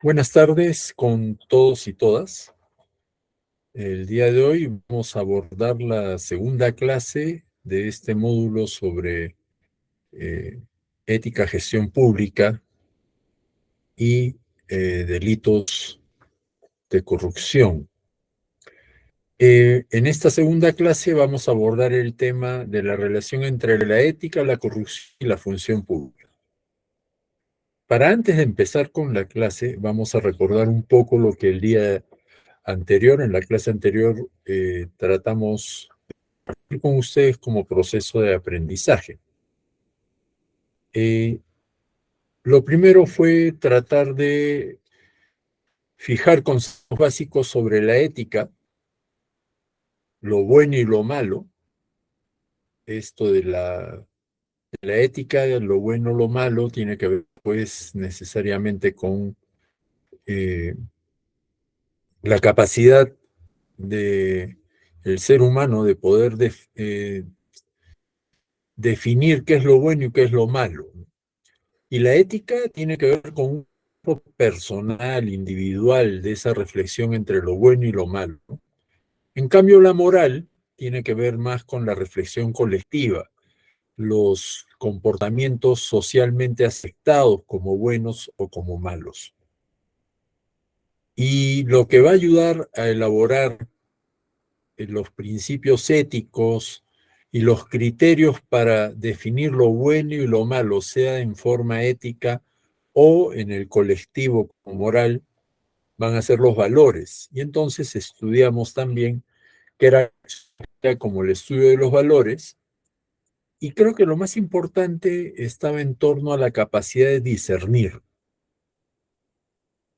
Buenas tardes con todos y todas. El día de hoy vamos a abordar la segunda clase de este módulo sobre ética, gestión pública y delitos de corrupción. En esta segunda clase vamos a abordar el tema de la relación entre la ética, la corrupción y la función pública. Para antes de empezar con la clase, vamos a recordar un poco lo que el día anterior, en la clase anterior, tratamos con ustedes como proceso de aprendizaje. Lo primero fue tratar de fijar conceptos básicos sobre la ética, lo bueno y lo malo. Esto de la ética, lo bueno, lo malo, tiene que ver pues necesariamente con la capacidad de el ser humano de poder definir qué es lo bueno y qué es lo malo. Y la ética tiene que ver con un poco personal, individual, de esa reflexión entre lo bueno y lo malo, ¿no? En cambio, la moral tiene que ver más con la reflexión colectiva, los comportamientos socialmente aceptados como buenos o como malos. Y lo que va a ayudar a elaborar los principios éticos y los criterios para definir lo bueno y lo malo, sea en forma ética o en el colectivo como moral, van a ser los valores. Y entonces estudiamos también que era como el estudio de los valores, y creo que lo más importante estaba en torno a la capacidad de discernir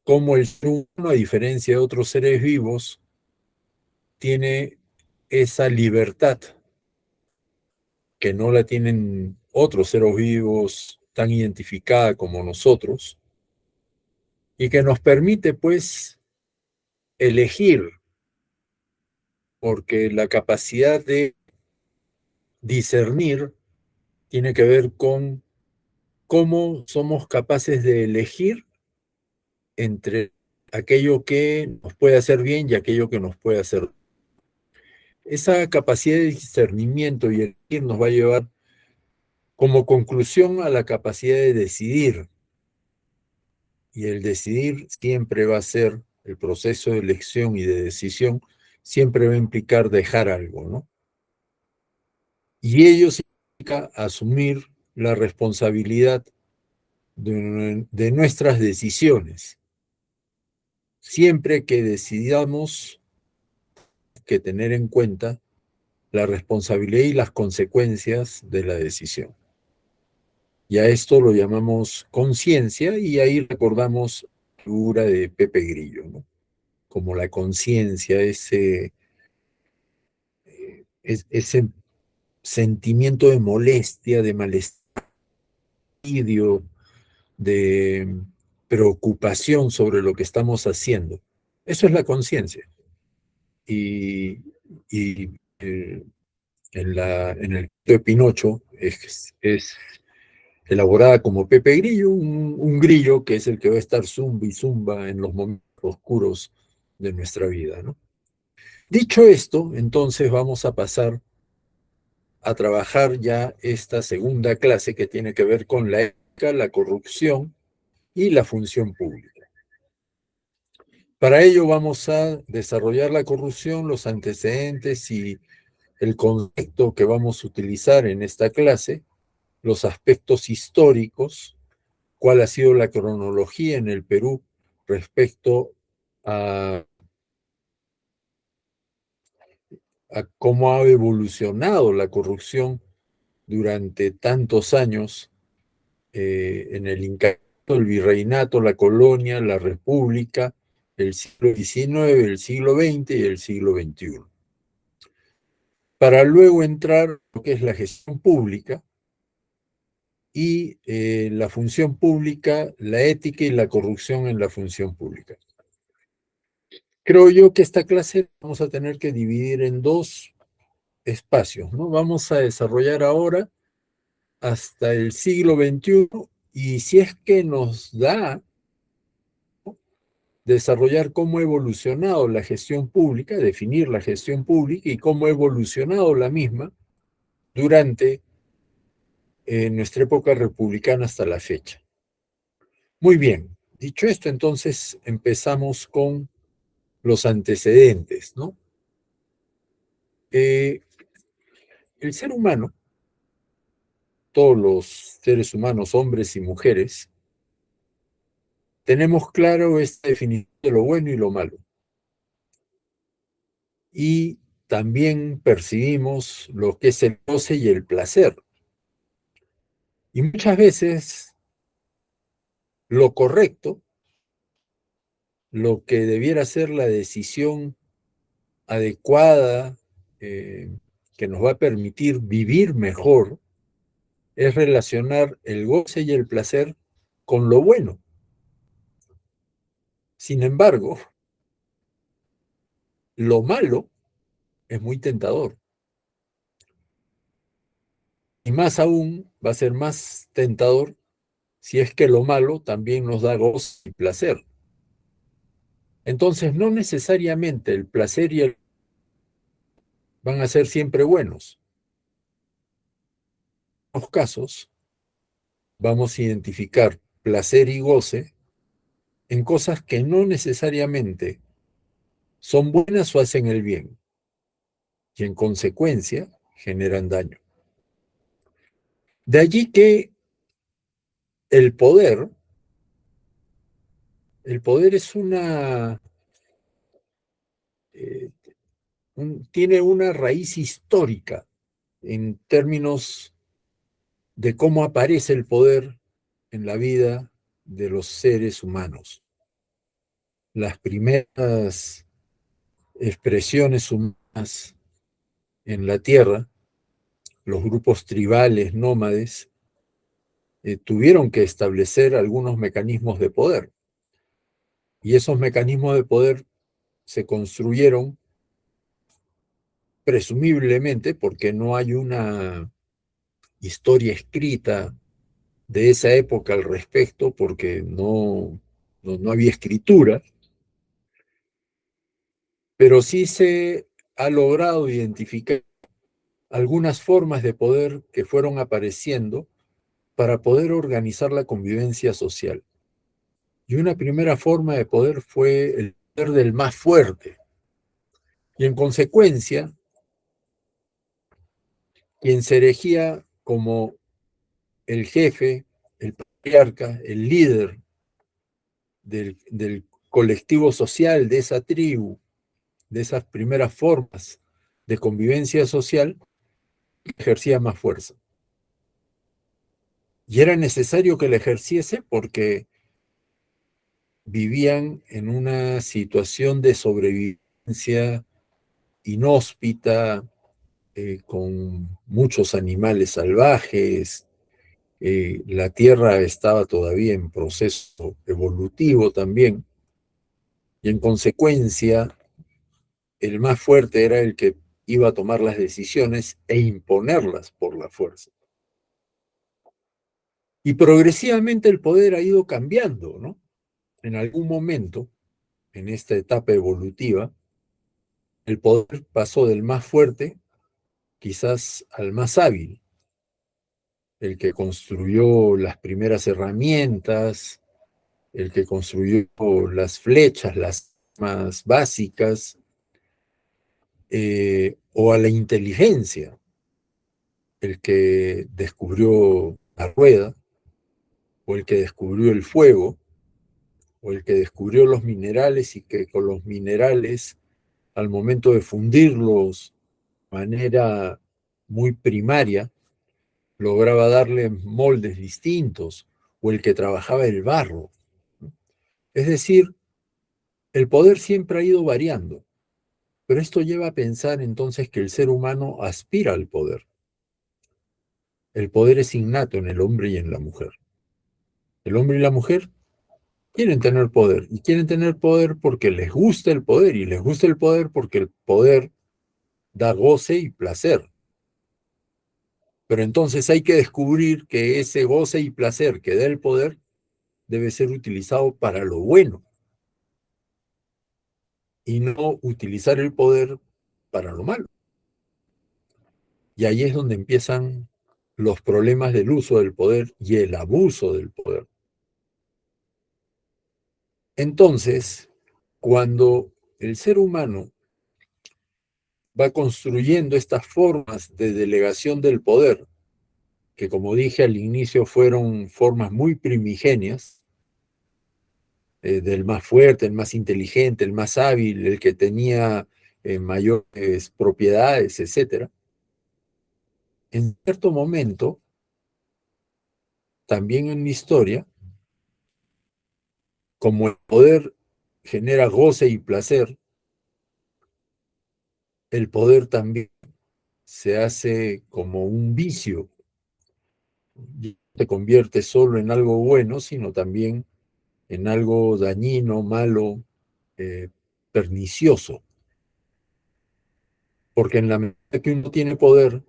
cómo el ser humano, a diferencia de otros seres vivos, tiene esa libertad que no la tienen otros seres vivos tan identificada como nosotros, y que nos permite pues elegir, porque la capacidad de discernir tiene que ver con cómo somos capaces de elegir entre aquello que nos puede hacer bien y aquello que nos puede hacer. Esa capacidad de discernimiento y elegir nos va a llevar como conclusión a la capacidad de decidir. Y el decidir siempre va a ser, el proceso de elección y de decisión siempre va a implicar dejar algo, ¿no? Y ello significa asumir la responsabilidad de nuestras decisiones. Siempre que decidamos, que tener en cuenta la responsabilidad y las consecuencias de la decisión. Y a esto lo llamamos conciencia, y ahí recordamos la figura de Pepe Grillo, ¿no? Como la conciencia, ese sentimiento de molestia, de malestar, de preocupación sobre lo que estamos haciendo. Eso es la conciencia. Y, y en el de Pinocho es elaborada como Pepe Grillo, un grillo que es el que va a estar zumba y zumba en los momentos oscuros de nuestra vida, ¿no? Dicho esto, entonces vamos a pasar a trabajar ya esta segunda clase que tiene que ver con la ética, la corrupción y la función pública. Para ello vamos a desarrollar la corrupción, los antecedentes y el concepto que vamos a utilizar en esta clase, los aspectos históricos, cuál ha sido la cronología en el Perú respecto a, a cómo ha evolucionado la corrupción durante tantos años en el Inca, el virreinato, la colonia, la república, el siglo XIX, el siglo XX y el siglo XXI. Para luego entrar en lo que es la gestión pública y la función pública, la ética y la corrupción en la función pública. Creo yo que esta clase vamos a tener que dividir en dos espacios, ¿no? Vamos a desarrollar ahora hasta el siglo XXI, y si es que nos da, desarrollar cómo ha evolucionado la gestión pública, definir la gestión pública y cómo ha evolucionado la misma durante nuestra época republicana hasta la fecha. Muy bien, dicho esto, entonces empezamos con los antecedentes, ¿no? El ser humano, todos los seres humanos, hombres y mujeres, tenemos claro esta definición de lo bueno y lo malo. Y también percibimos lo que es el goce y el placer. Y muchas veces lo correcto, lo que debiera ser la decisión adecuada, que nos va a permitir vivir mejor, es relacionar el goce y el placer con lo bueno. Sin embargo, lo malo es muy tentador. Y más aún va a ser más tentador si es que lo malo también nos da gozo y placer. Entonces, no necesariamente el placer y el van a ser siempre buenos. En los casos, vamos a identificar placer y goce en cosas que no necesariamente son buenas o hacen el bien, y en consecuencia generan daño. De allí que el poder, el poder es eh, tiene una raíz histórica en términos de cómo aparece el poder en la vida de los seres humanos. Las primeras expresiones humanas en la tierra, los grupos tribales, nómades, tuvieron que establecer algunos mecanismos de poder. Y esos mecanismos de poder se construyeron presumiblemente porque no hay una historia escrita de esa época al respecto, porque no había escritura, pero sí se ha logrado identificar algunas formas de poder que fueron apareciendo para poder organizar la convivencia social. Y una primera forma de poder fue el poder del más fuerte. Y en consecuencia, quien se erigía como el jefe, el patriarca, el líder del colectivo social, de esa tribu, de esas primeras formas de convivencia social, ejercía más fuerza. Y era necesario que la ejerciese porque vivían en una situación de sobrevivencia inhóspita, con muchos animales salvajes. La Tierra estaba todavía en proceso evolutivo también, y en consecuencia el más fuerte era el que iba a tomar las decisiones e imponerlas por la fuerza. Y progresivamente el poder ha ido cambiando, ¿no? En algún momento, en esta etapa evolutiva, el poder pasó del más fuerte quizás al más hábil, el que construyó las primeras herramientas, el que construyó las flechas, las más básicas, o a la inteligencia, el que descubrió la rueda, o el que descubrió el fuego, o el que descubrió los minerales y que con los minerales, al momento de fundirlos de manera muy primaria, lograba darle moldes distintos, o el que trabajaba el barro. Es decir, el poder siempre ha ido variando, pero esto lleva a pensar entonces que el ser humano aspira al poder. El poder es innato en el hombre y en la mujer. El hombre y la mujer quieren tener poder, y quieren tener poder porque les gusta el poder, y les gusta el poder porque el poder da goce y placer. Pero entonces hay que descubrir que ese goce y placer que da el poder debe ser utilizado para lo bueno. y no utilizar el poder para lo malo. Y ahí es donde empiezan los problemas del uso del poder y el abuso del poder. Entonces, cuando el ser humano va construyendo estas formas de delegación del poder, que como dije al inicio fueron formas muy primigenias, del más fuerte, el más inteligente, el más hábil, el que tenía mayores propiedades, etcétera. En cierto momento, también en la historia, como el poder genera goce y placer, el poder también se hace como un vicio y no se convierte solo en algo bueno, sino también en algo dañino, malo, eh, pernicioso. Porque en la medida que uno tiene poder,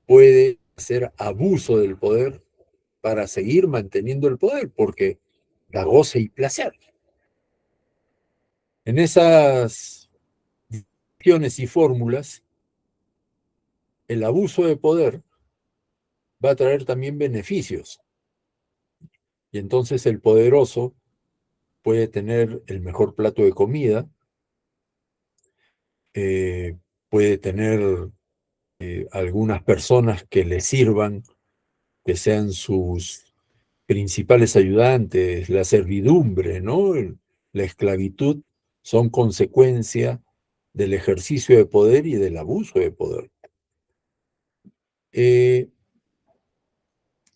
puede hacer abuso del poder para seguir manteniendo el poder, porque da goce y placer. En esas discusiones y fórmulas, el abuso de poder va a traer también beneficios. Y entonces el poderoso puede tener el mejor plato de comida, eh, puede tener algunas personas que le sirvan, que sean sus principales ayudantes, la servidumbre, ¿no? La esclavitud son consecuencia del ejercicio de poder y del abuso de poder. Eh,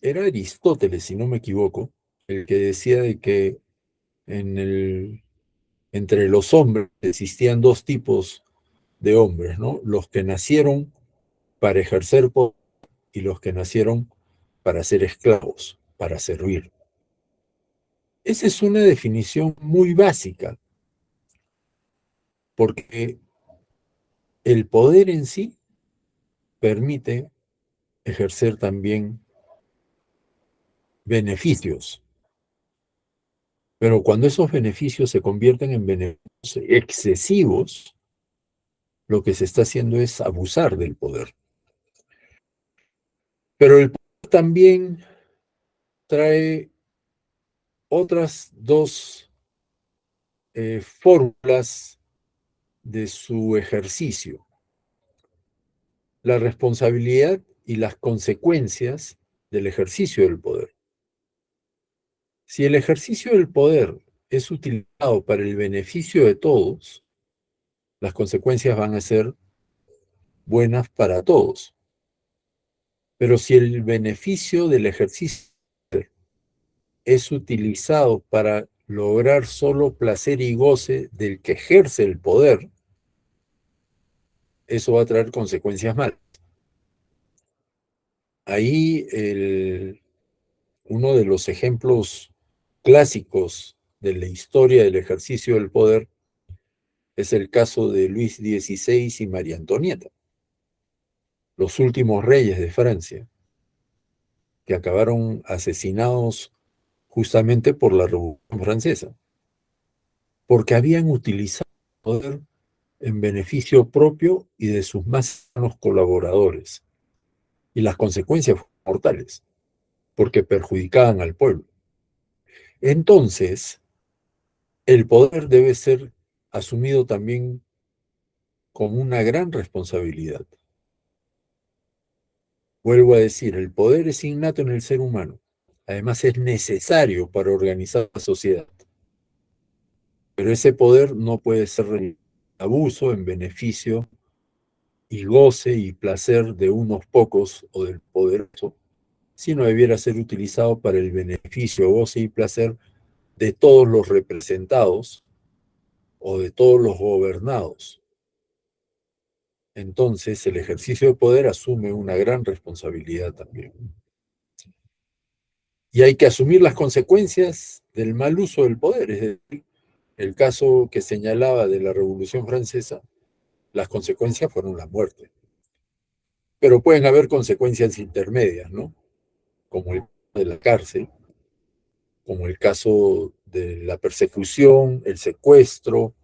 Era Aristóteles, si no me equivoco, el que decía de que entre los hombres existían dos tipos de hombres, ¿no? Los que nacieron para ejercer poder y los que nacieron para ser esclavos, para servir. Esa es una definición muy básica, porque el poder en sí permite ejercer también beneficios, pero cuando esos beneficios se convierten en beneficios excesivos, lo que se está haciendo es abusar del poder. Pero el poder también trae otras dos fórmulas de su ejercicio: la responsabilidad y las consecuencias del ejercicio del poder. Si el ejercicio del poder es utilizado para el beneficio de todos, las consecuencias van a ser buenas para todos. Pero si el beneficio del ejercicio es utilizado para lograr solo placer y goce del que ejerce el poder, eso va a traer consecuencias malas. Ahí uno de los ejemplos clásicos de la historia del ejercicio del poder es el caso de Luis XVI y María Antonieta, los últimos reyes de Francia, que acabaron asesinados justamente por la Revolución Francesa, porque habían utilizado el poder en beneficio propio y de sus más cercanos colaboradores. Y las consecuencias fueron mortales, porque perjudicaban al pueblo. Entonces, el poder debe ser asumido también como una gran responsabilidad. Vuelvo a decir, el poder es innato en el ser humano. Además, es necesario para organizar la sociedad. Pero ese poder no puede ser abuso en beneficio y goce y placer de unos pocos o del poderoso, sino debiera ser utilizado para el beneficio, goce y placer de todos los representados o de todos los gobernados. Entonces, el ejercicio de poder asume una gran responsabilidad también. Y hay que asumir las consecuencias del mal uso del poder. Es decir, el caso que señalaba de la Revolución Francesa, las consecuencias fueron la muerte. Pero pueden haber consecuencias intermedias, ¿no? Como el de la cárcel, como el caso de la persecución, el secuestro,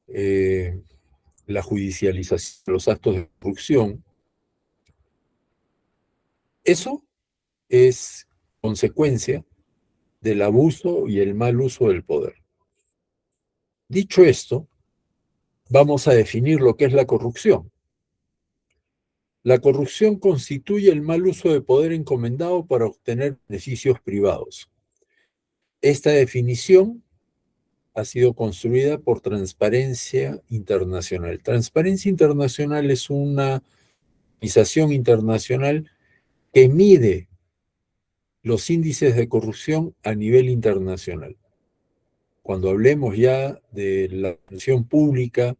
la judicialización de los actos de corrupción, eso es consecuencia del abuso y el mal uso del poder. Dicho esto, vamos a definir lo que es la corrupción. La corrupción constituye el mal uso de poder encomendado para obtener beneficios privados. Esta definición ha sido construida por Transparencia Internacional. Transparencia Internacional es una organización internacional que mide los índices de corrupción a nivel internacional. Cuando hablemos ya de la función pública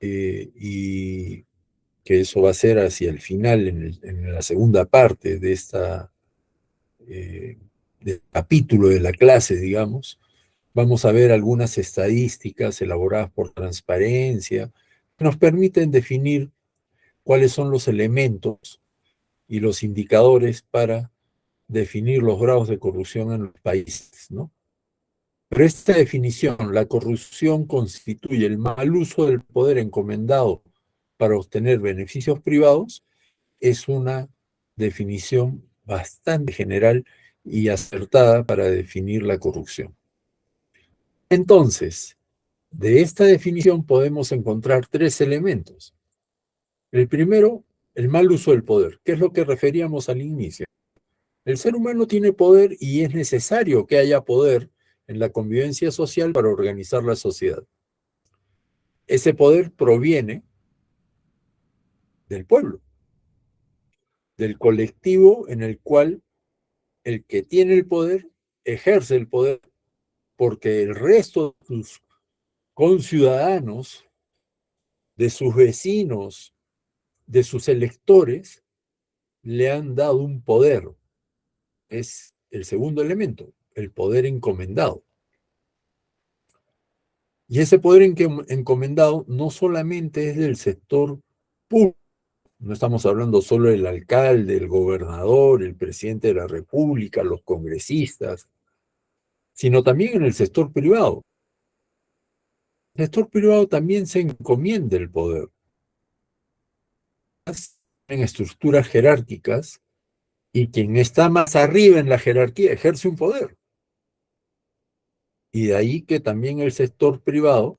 y que eso va a ser hacia el final, en la segunda parte eh, de este capítulo de la clase, digamos, vamos a ver algunas estadísticas elaboradas por Transparencia que nos permiten definir cuáles son los elementos y los indicadores para definir los grados de corrupción en los países, ¿no? Pero esta definición, la corrupción constituye el mal uso del poder encomendado para obtener beneficios privados, es una definición bastante general y acertada para definir la corrupción. Entonces, de esta definición podemos encontrar tres elementos. El primero, el mal uso del poder, que es lo que referíamos al inicio. El ser humano tiene poder y es necesario que haya poder en la convivencia social para organizar la sociedad. Ese poder proviene del pueblo, del colectivo en el cual el que tiene el poder ejerce el poder porque el resto de sus conciudadanos, de sus vecinos, de sus electores, le han dado un poder. Es el segundo elemento, el poder encomendado. Y ese poder encomendado no solamente es del sector público, no estamos hablando solo del alcalde, el gobernador, el presidente de la República, los congresistas, sino también en el sector privado. El sector privado también se encomienda el poder. En estructuras jerárquicas y quien está más arriba en la jerarquía ejerce un poder. Y de ahí que también el sector privado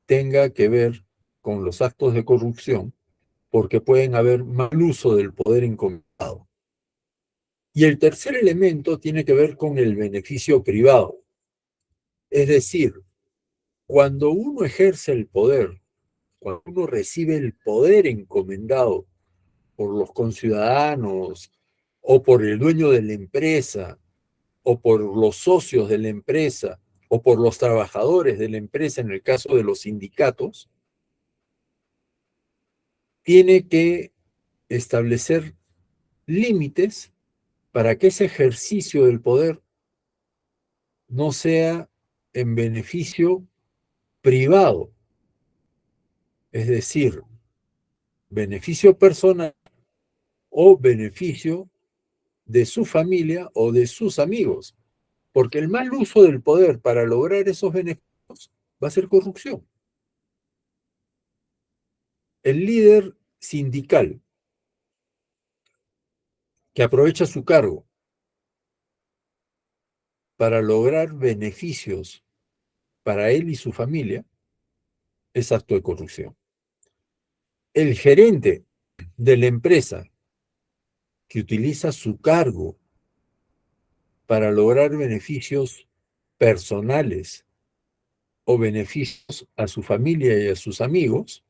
tenga que ver con los actos de corrupción, porque pueden haber mal uso del poder encomendado. Y el tercer elemento tiene que ver con el beneficio privado. Es decir, cuando uno ejerce el poder, cuando uno recibe el poder encomendado por los conciudadanos o por el dueño de la empresa o por los socios de la empresa o por los trabajadores de la empresa en el caso de los sindicatos, tiene que establecer límites para que ese ejercicio del poder no sea en beneficio privado, es decir, beneficio personal o beneficio de su familia o de sus amigos, porque el mal uso del poder para lograr esos beneficios va a ser corrupción. El líder sindical que aprovecha su cargo para lograr beneficios para él y su familia es acto de corrupción. El gerente de la empresa que utiliza su cargo para lograr beneficios personales o beneficios a su familia y a sus amigos,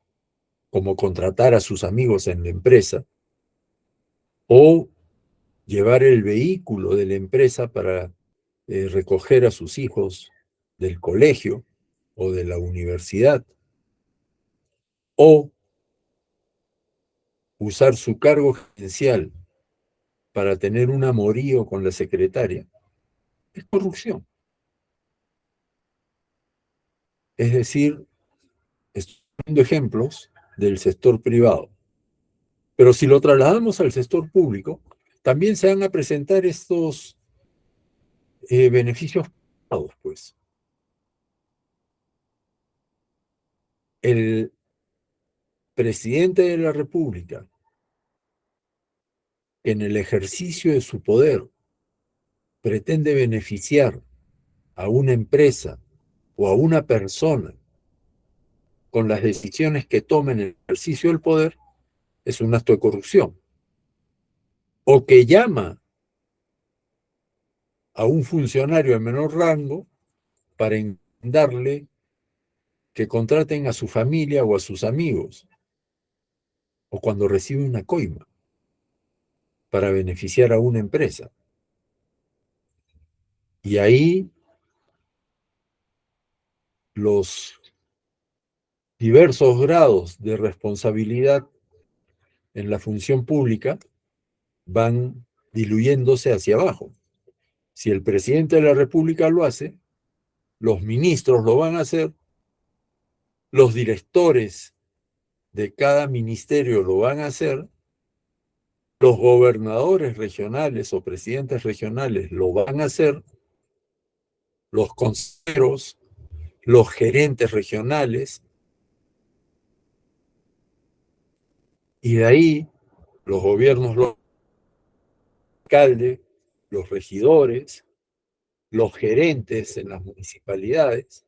como contratar a sus amigos en la empresa, o llevar el vehículo de la empresa para recoger a sus hijos del colegio o de la universidad, o usar su cargo gerencial para tener un amorío con la secretaria, es corrupción. Es decir, estoy dando ejemplos del sector privado. Pero si lo trasladamos al sector público, también se van a presentar estos beneficios privados, pues. el presidente de la República, que en el ejercicio de su poder pretende beneficiar a una empresa o a una persona con las decisiones que toma en el ejercicio del poder, es un acto de corrupción. O que llama a un funcionario de menor rango para darle que contraten a su familia o a sus amigos, o cuando recibe una coima para beneficiar a una empresa. Y ahí los diversos grados de responsabilidad en la función pública van diluyéndose hacia abajo. Si el presidente de la República lo hace, los ministros lo van a hacer, los directores de cada ministerio lo van a hacer, los gobernadores regionales o presidentes regionales lo van a hacer, los consejeros, los gerentes regionales, y de ahí los gobiernos locales, alcaldes, los regidores, los gerentes en las municipalidades,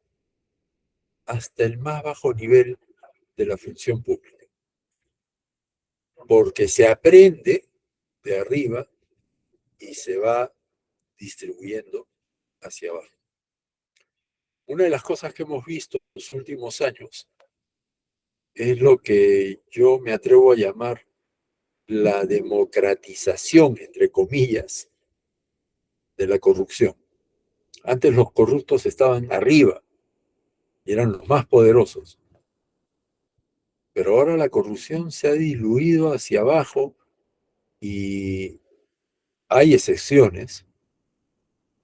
hasta el más bajo nivel de la función pública. Porque se aprende de arriba y se va distribuyendo hacia abajo. Una de las cosas que hemos visto en los últimos años es lo que yo me atrevo a llamar la democratización, entre comillas, de la corrupción. Antes los corruptos estaban arriba y eran los más poderosos, pero ahora la corrupción se ha diluido hacia abajo y hay excepciones,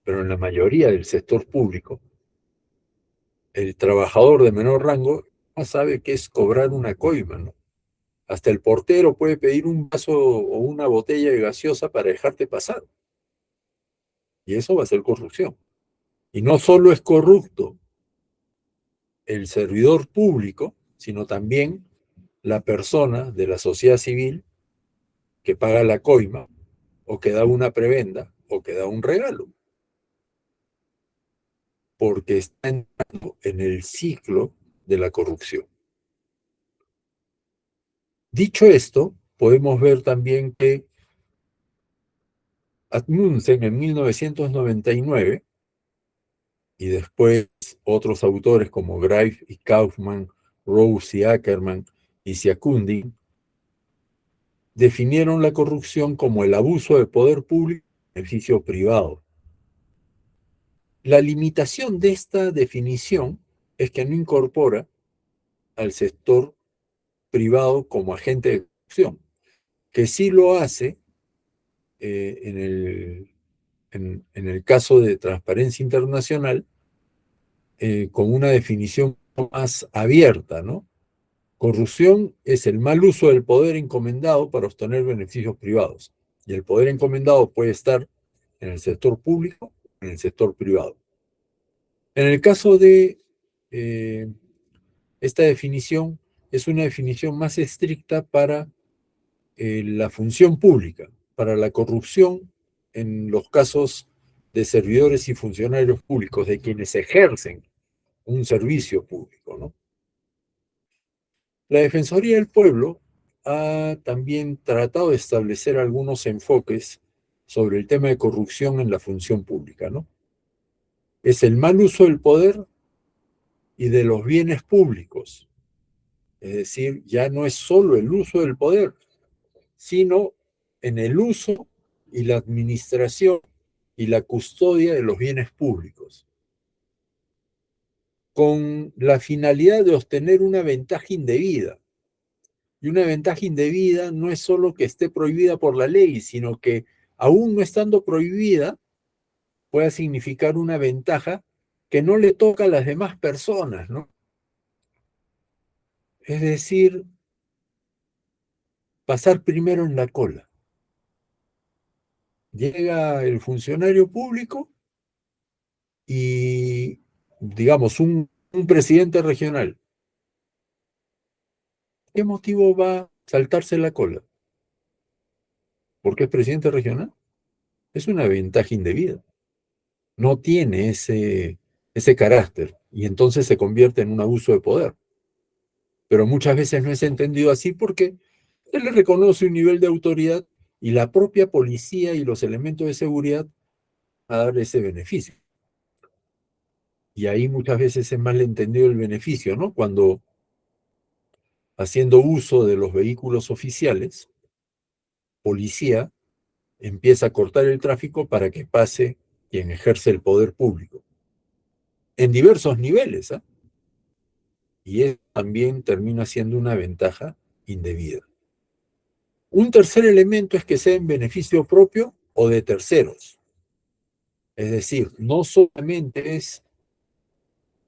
pero en la mayoría del sector público, el trabajador de menor rango no sabe qué es cobrar una coima, ¿no? Hasta el portero puede pedir un vaso o una botella de gaseosa para dejarte pasar. Y eso va a ser corrupción. Y no solo es corrupto el servidor público, sino también la persona de la sociedad civil que paga la coima o que da una prebenda o que da un regalo, porque está entrando en el ciclo de la corrupción. Dicho esto, podemos ver también que Amundsen en 1999 y después otros autores como Greif y Kaufman, Rose y Ackerman y Siakundi definieron la corrupción como el abuso de poder público en beneficio privado. La limitación de esta definición es que no incorpora al sector privado como agente de corrupción, que sí lo hace en el caso de Transparencia Internacional, con una definición más abierta, ¿no? Corrupción es el mal uso del poder encomendado para obtener beneficios privados. Y el poder encomendado puede estar en el sector público o en el sector privado. En el caso de esta definición, es una definición más estricta para la función pública, para la corrupción en los casos de servidores y funcionarios públicos, de quienes ejercen un servicio público, ¿no? La Defensoría del Pueblo ha también tratado de establecer algunos enfoques sobre el tema de corrupción en la función pública, ¿no? Es el mal uso del poder y de los bienes públicos. Es decir, ya no es solo el uso del poder, sino en el uso y la administración y la custodia de los bienes públicos, con la finalidad de obtener una ventaja indebida. Y una ventaja indebida no es solo que esté prohibida por la ley, sino que aún no estando prohibida, pueda significar una ventaja que no le toca a las demás personas, ¿no? Es decir, pasar primero en la cola. Llega el funcionario público y, digamos, un presidente regional ¿Qué motivo va a saltarse la cola? ¿Porque es presidente regional? Es una ventaja indebida. No tiene ese carácter y entonces se convierte en un abuso de poder. Pero muchas veces no es entendido así porque se le reconoce un nivel de autoridad y la propia policía y los elementos de seguridad a dar ese beneficio. Y ahí muchas veces es mal entendido el beneficio, ¿no? Cuando haciendo uso de los vehículos oficiales, policía empieza a cortar el tráfico para que pase quien ejerce el poder público, en diversos niveles, ¿eh? Y eso también termina siendo una ventaja indebida. Un tercer elemento es que sea en beneficio propio o de terceros. Es decir, no solamente es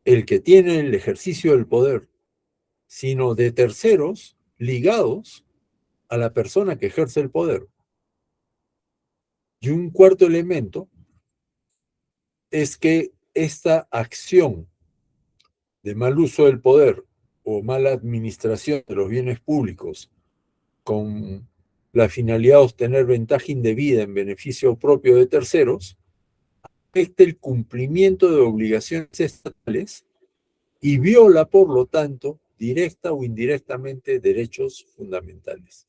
el que tiene el ejercicio del poder, sino de terceros ligados a la persona que ejerce el poder. Y un cuarto elemento es que esta acción de mal uso del poder o mala administración de los bienes públicos con la finalidad de obtener ventaja indebida en beneficio propio de terceros, afecta el cumplimiento de obligaciones estatales y viola, por lo tanto, directa o indirectamente derechos fundamentales.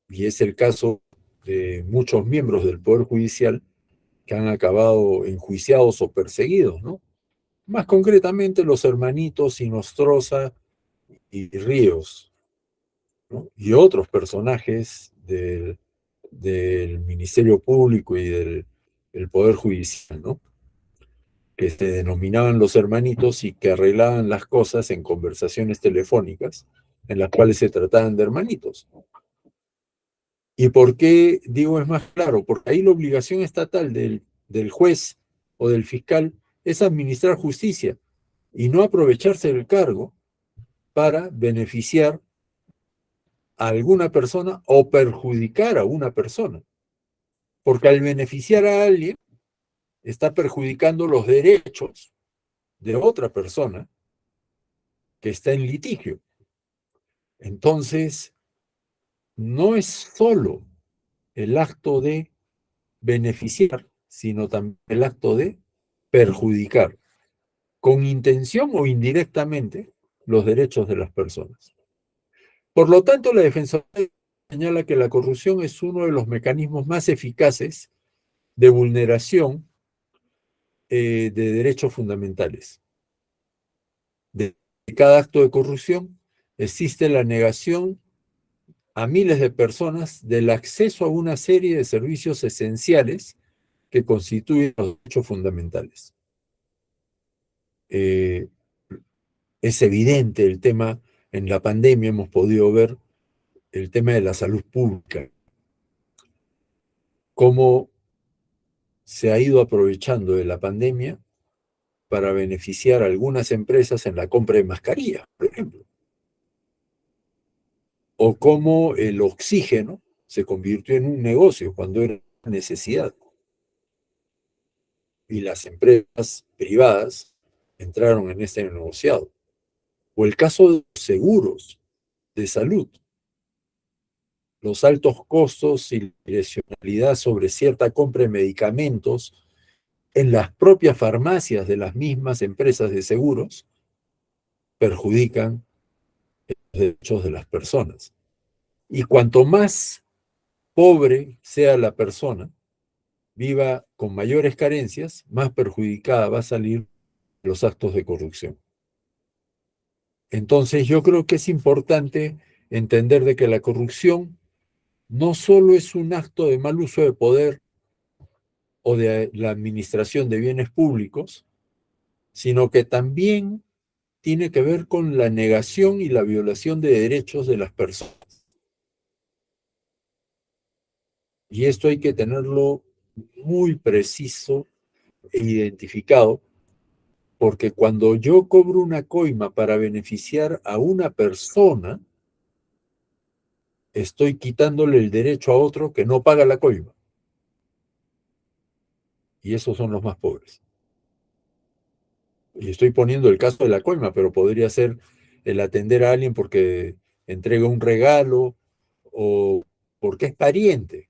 Y es el caso de muchos miembros del Poder Judicial que han acabado enjuiciados o perseguidos, ¿no? Más concretamente los hermanitos Inostroza y Ríos, ¿no? Y otros personajes del Ministerio Público y del Poder Judicial, ¿no? Que se denominaban los hermanitos y que arreglaban las cosas en conversaciones telefónicas en las cuales se trataban de hermanitos. ¿Y por qué digo es más claro? Porque ahí la obligación estatal del juez o del fiscal es administrar justicia y no aprovecharse del cargo para beneficiar a alguna persona o perjudicar a una persona. Porque al beneficiar a alguien, está perjudicando los derechos de otra persona que está en litigio. Entonces, no es solo el acto de beneficiar, sino también el acto de perjudicar, con intención o indirectamente, los derechos de las personas. Por lo tanto, la Defensoría señala que la corrupción es uno de los mecanismos más eficaces de vulneración de derechos fundamentales. De cada acto de corrupción existe la negación a miles de personas del acceso a una serie de servicios esenciales que constituyen los derechos fundamentales. Es evidente el tema, en la pandemia hemos podido ver el tema de la salud pública, cómo se ha ido aprovechando de la pandemia para beneficiar a algunas empresas en la compra de mascarillas, por ejemplo, o cómo el oxígeno se convirtió en un negocio cuando era una necesidad. Y las empresas privadas entraron en este negociado. O el caso de los seguros de salud, los altos costos y la direccionalidad sobre cierta compra de medicamentos en las propias farmacias de las mismas empresas de seguros perjudican los derechos de las personas. Y cuanto más pobre sea la persona, viva con mayores carencias, más perjudicada va a salir los actos de corrupción. Entonces yo creo que es importante entender de que la corrupción no solo es un acto de mal uso de poder o de la administración de bienes públicos, sino que también tiene que ver con la negación y la violación de derechos de las personas. Y esto hay que tenerlo muy preciso e identificado, porque cuando yo cobro una coima para beneficiar a una persona, estoy quitándole el derecho a otro que no paga la coima. Y esos son los más pobres. Y estoy poniendo el caso de la coima, pero podría ser el atender a alguien porque entrega un regalo o porque es pariente.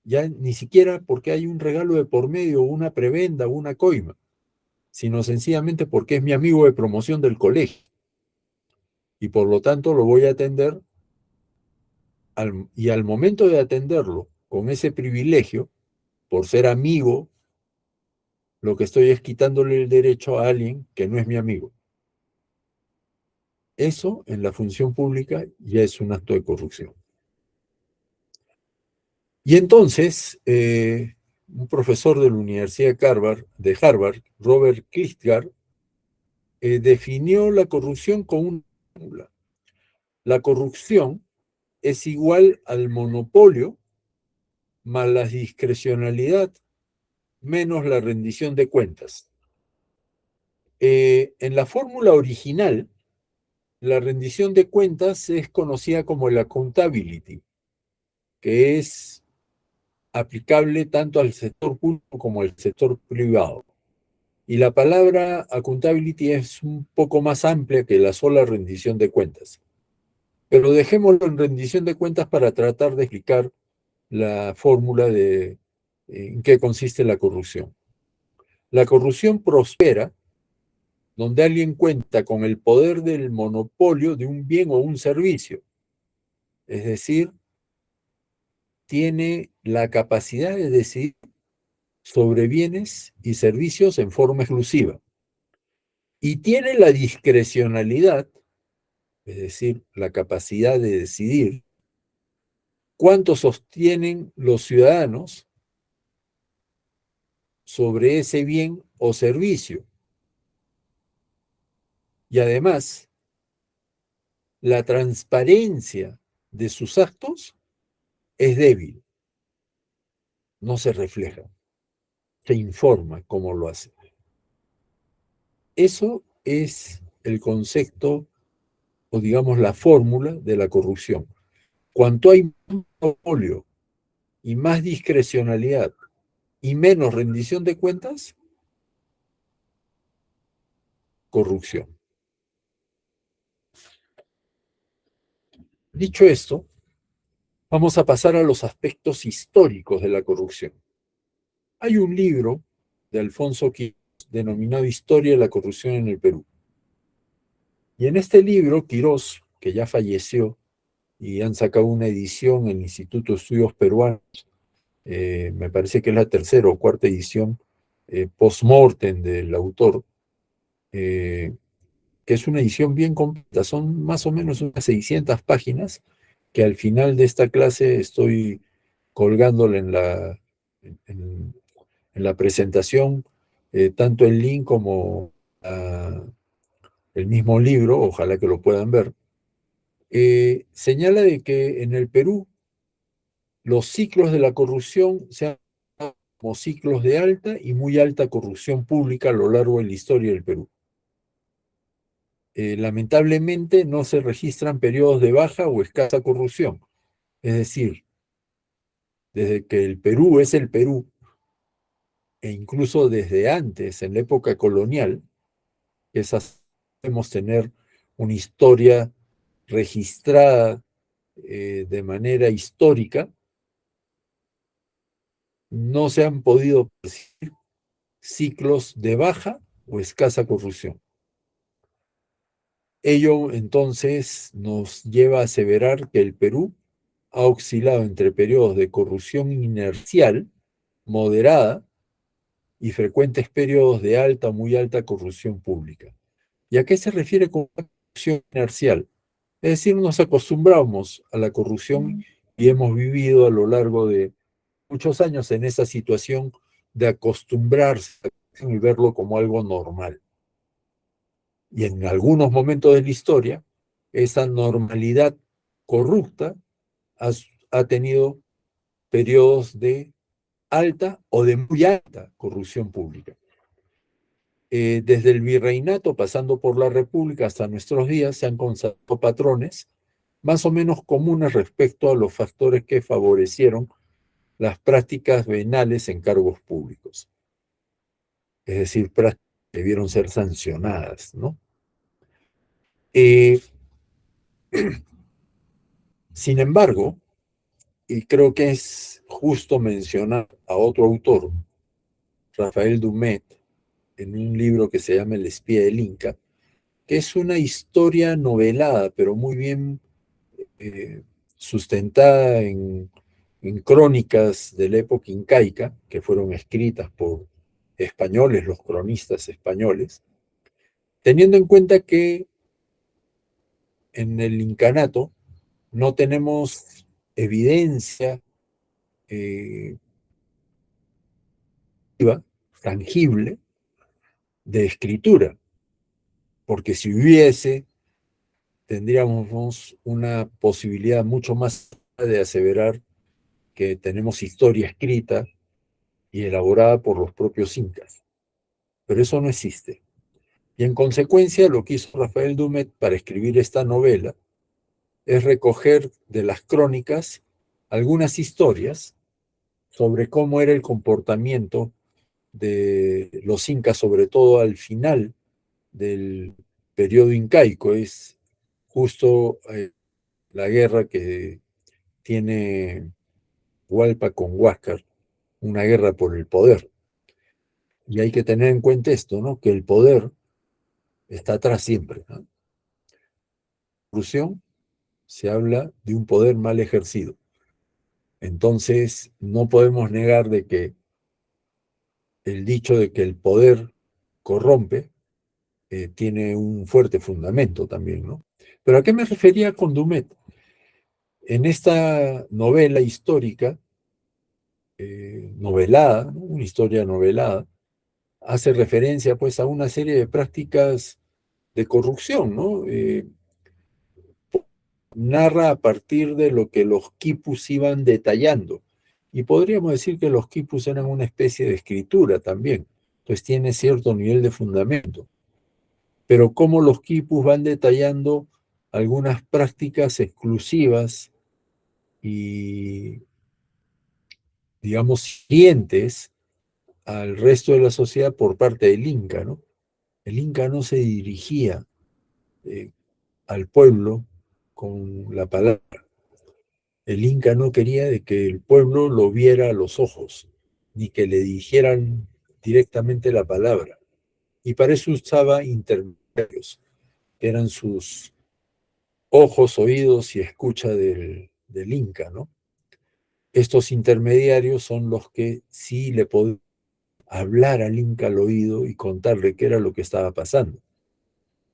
Ya ni siquiera porque hay un regalo de por medio, una prebenda, una coima, sino sencillamente porque es mi amigo de promoción del colegio. Y por lo tanto lo voy a atender y al momento de atenderlo con ese privilegio, por ser amigo, lo que estoy es quitándole el derecho a alguien que no es mi amigo. Eso en la función pública ya es un acto de corrupción. Y entonces, un profesor de la Universidad de Harvard, Robert Klitgar, definió la corrupción con una fórmula. La corrupción es igual al monopolio más la discrecionalidad menos la rendición de cuentas. En la fórmula original, la rendición de cuentas es conocida como la accountability, que es aplicable tanto al sector público como al sector privado. Y la palabra accountability es un poco más amplia que la sola rendición de cuentas. Pero dejémoslo en rendición de cuentas para tratar de explicar la fórmula de en qué consiste la corrupción. La corrupción prospera donde alguien cuenta con el poder del monopolio de un bien o un servicio. Es decir, tiene la capacidad de decidir sobre bienes y servicios en forma exclusiva. Y tiene la discrecionalidad, es decir, la capacidad de decidir cuánto sostienen los ciudadanos sobre ese bien o servicio. Y además, la transparencia de sus actos es débil, no se refleja, se informa cómo lo hace. Eso es el concepto o digamos la fórmula de la corrupción. Cuanto hay monopolio y más discrecionalidad y menos rendición de cuentas, corrupción. Dicho esto, vamos a pasar a los aspectos históricos de la corrupción. Hay un libro de Alfonso Quirós denominado Historia de la corrupción en el Perú. Y en este libro, Quirós, que ya falleció, y han sacado una edición en el Instituto de Estudios Peruanos, me parece que es la tercera o cuarta edición, post-mortem del autor, que es una edición bien completa, son más o menos unas 600 páginas, que al final de esta clase estoy colgándola en la presentación, tanto el link como el mismo libro, ojalá que lo puedan ver. Señala de que en el Perú los ciclos de la corrupción se han dado como ciclos de alta y muy alta corrupción pública a lo largo de la historia del Perú. Lamentablemente no se registran periodos de baja o escasa corrupción. Es decir, desde que el Perú es el Perú, e incluso desde antes, en la época colonial, podemos tener una historia registrada de manera histórica, no se han podido percibir ciclos de baja o escasa corrupción. Ello entonces nos lleva a aseverar que el Perú ha oscilado entre periodos de corrupción inercial, moderada, y frecuentes periodos de alta o muy alta corrupción pública. ¿Y a qué se refiere con corrupción inercial? Es decir, nos acostumbramos a la corrupción y hemos vivido a lo largo de muchos años en esa situación de acostumbrarse y verlo como algo normal. Y en algunos momentos de la historia, esa normalidad corrupta ha tenido periodos de alta o de muy alta corrupción pública. Desde el virreinato, pasando por la República hasta nuestros días, se han constatado patrones más o menos comunes respecto a los factores que favorecieron las prácticas venales en cargos públicos. Es decir, prácticas que debieron ser sancionadas, ¿no? Eh, Sin embargo, y creo que es justo mencionar a otro autor, Rafael Dumet, en un libro que se llama El espía del Inca, que es una historia novelada, pero muy bien eh, sustentada en crónicas de la época incaica, que fueron escritas por españoles, los cronistas españoles, teniendo en cuenta que en el incanato no tenemos evidencia eh, tangible de escritura, porque si hubiese, tendríamos una posibilidad mucho más de aseverar que tenemos historia escrita y elaborada por los propios incas. Pero eso no existe. Y en consecuencia, lo que hizo Rafael Dumet para escribir esta novela es recoger de las crónicas algunas historias sobre cómo era el comportamiento de los incas, sobre todo al final del periodo incaico. Es justo la guerra que tiene Hualpa con Huáscar, una guerra por el poder. Y hay que tener en cuenta esto, ¿no? Que el poder está atrás siempre, ¿no? En conclusión, se habla de un poder mal ejercido. Entonces, no podemos negar de que el dicho de que el poder corrompe tiene un fuerte fundamento también, ¿no? Pero ¿a qué me refería con Dumet? En esta novela histórica, novelada, ¿no? Una historia novelada, hace referencia pues a una serie de prácticas de corrupción, ¿no? Narra a partir de lo que los quipus iban detallando. Y podríamos decir que los quipus eran una especie de escritura también, pues tiene cierto nivel de fundamento. Pero cómo los quipus van detallando algunas prácticas exclusivas y, digamos, siguientes al resto de la sociedad por parte del Inca, ¿no? El Inca no se dirigía eh, al pueblo con la palabra. El Inca no quería de que el pueblo lo viera a los ojos, ni que le dijeran directamente la palabra. Y para eso usaba intermediarios, que eran sus ojos, oídos y escucha del Inca, ¿no? Estos intermediarios son los que sí le podían hablar al Inca al oído y contarle qué era lo que estaba pasando.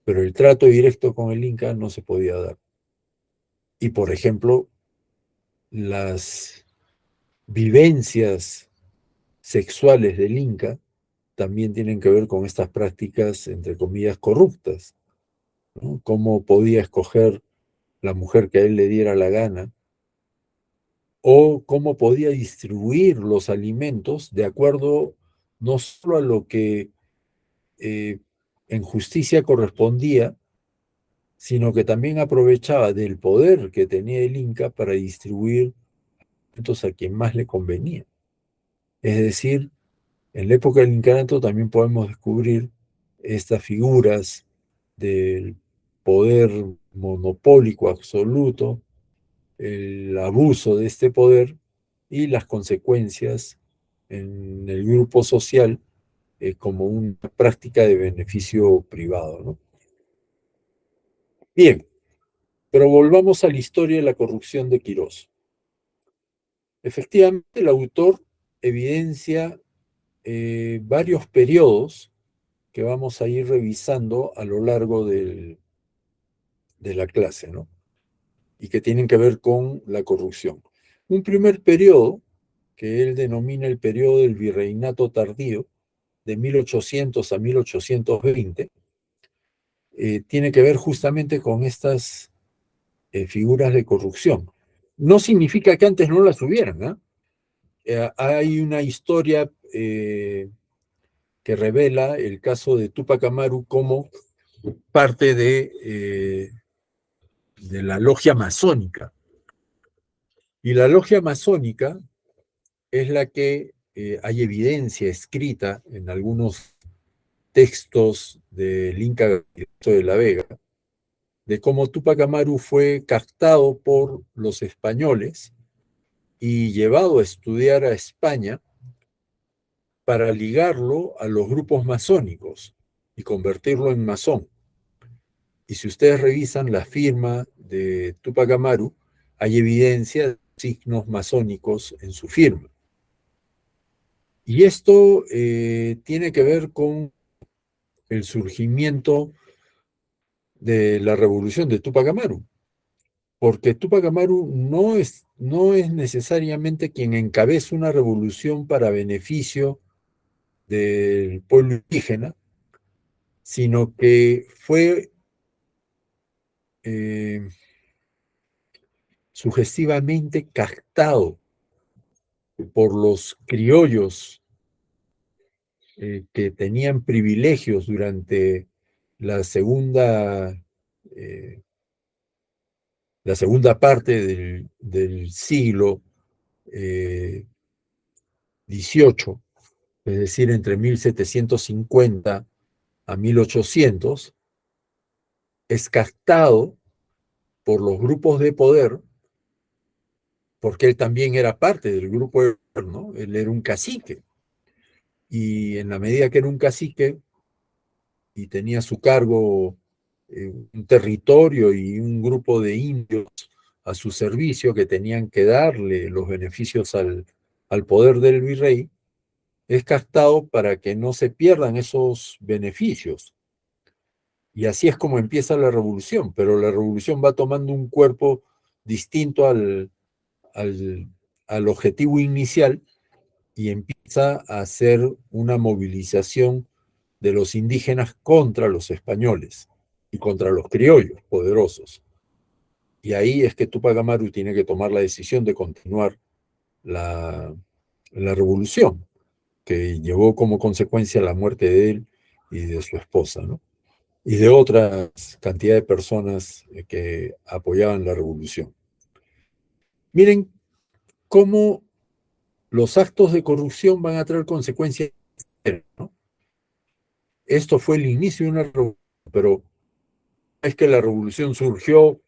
Pero el trato directo con el Inca no se podía dar. Y, por ejemplo, las vivencias sexuales del Inca también tienen que ver con estas prácticas, entre comillas, corruptas, ¿no? Cómo podía escoger la mujer que a él le diera la gana, o cómo podía distribuir los alimentos de acuerdo no solo a lo que eh, en justicia correspondía, sino que también aprovechaba del poder que tenía el Inca para distribuir alimentos a quien más le convenía. Es decir, en la época del incanato también podemos descubrir estas figuras del poder monopólico absoluto, el abuso de este poder y las consecuencias en el grupo social como una práctica de beneficio privado, ¿no? Bien, pero volvamos a la historia de la corrupción de Quirós. Efectivamente, el autor evidencia varios periodos que vamos a ir revisando a lo largo de la clase, ¿no? Y que tienen que ver con la corrupción. Un primer periodo, que él denomina el periodo del virreinato tardío, de 1800 a 1820, tiene que ver justamente con estas figuras de corrupción. No significa que antes no las hubieran, ¿eh? Hay una historia que revela el caso de Túpac Amaru como parte de la logia masónica. Y la logia masónica es la que hay evidencia escrita en algunos textos del Inca de la Vega, de cómo Túpac Amaru fue captado por los españoles y llevado a estudiar a España para ligarlo a los grupos masónicos y convertirlo en masón. Y si ustedes revisan la firma de Túpac Amaru, hay evidencia de signos masónicos en su firma. Y esto tiene que ver con el surgimiento de la revolución de Túpac Amaru, porque Túpac Amaru no es necesariamente quien encabeza una revolución para beneficio del pueblo indígena, sino que fue eh, sugestivamente captado por los criollos que tenían privilegios durante la segunda, eh, la segunda parte del siglo XVIII, es decir, entre 1750 a 1800, es captado por los grupos de poder, porque él también era parte del grupo de poder, ¿no? Él era un cacique, y en la medida que era un cacique y tenía a su cargo un territorio y un grupo de indios a su servicio que tenían que darle los beneficios al poder del virrey, es captado para que no se pierdan esos beneficios. Y así es como empieza la revolución, pero la revolución va tomando un cuerpo distinto al, al objetivo inicial y empieza a hacer una movilización de los indígenas contra los españoles y contra los criollos poderosos. Y ahí es que Túpac Amaru tiene que tomar la decisión de continuar la revolución, que llevó como consecuencia la muerte de él y de su esposa, ¿no? Y de otra cantidad de personas que apoyaban la revolución. Miren cómo los actos de corrupción van a traer consecuencias, ¿no? Esto fue el inicio de una revolución, pero es que la revolución surgió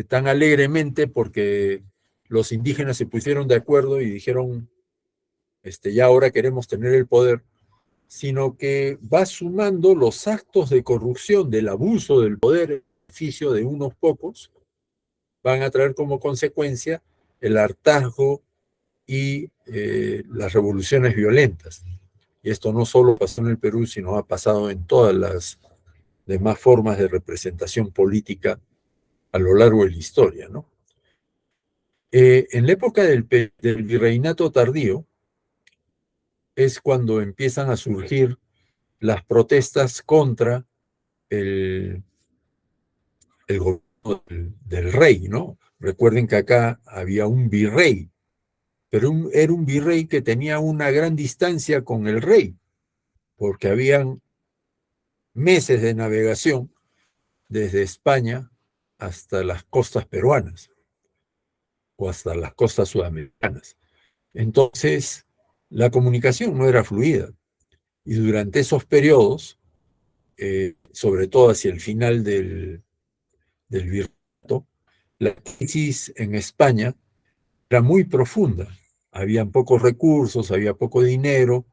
tan alegremente porque los indígenas se pusieron de acuerdo y dijeron, ya ahora queremos tener el poder, sino que va sumando los actos de corrupción, del abuso del poder en beneficio de unos pocos, van a traer como consecuencia el hartazgo y las revoluciones violentas. Y esto no solo pasó en el Perú, sino ha pasado en todas las demás formas de representación política a lo largo de la historia, ¿no? En la época del virreinato tardío es cuando empiezan a surgir las protestas contra el, el gobierno del rey, ¿no? Recuerden que acá había un virrey, pero era un virrey que tenía una gran distancia con el rey, porque habían meses de navegación desde España hasta las costas peruanas o hasta las costas sudamericanas. Entonces, la comunicación no era fluida. Y durante esos periodos, sobre todo hacia el final del virreinato, la crisis en España era muy profunda. Habían pocos recursos, había poco dinero,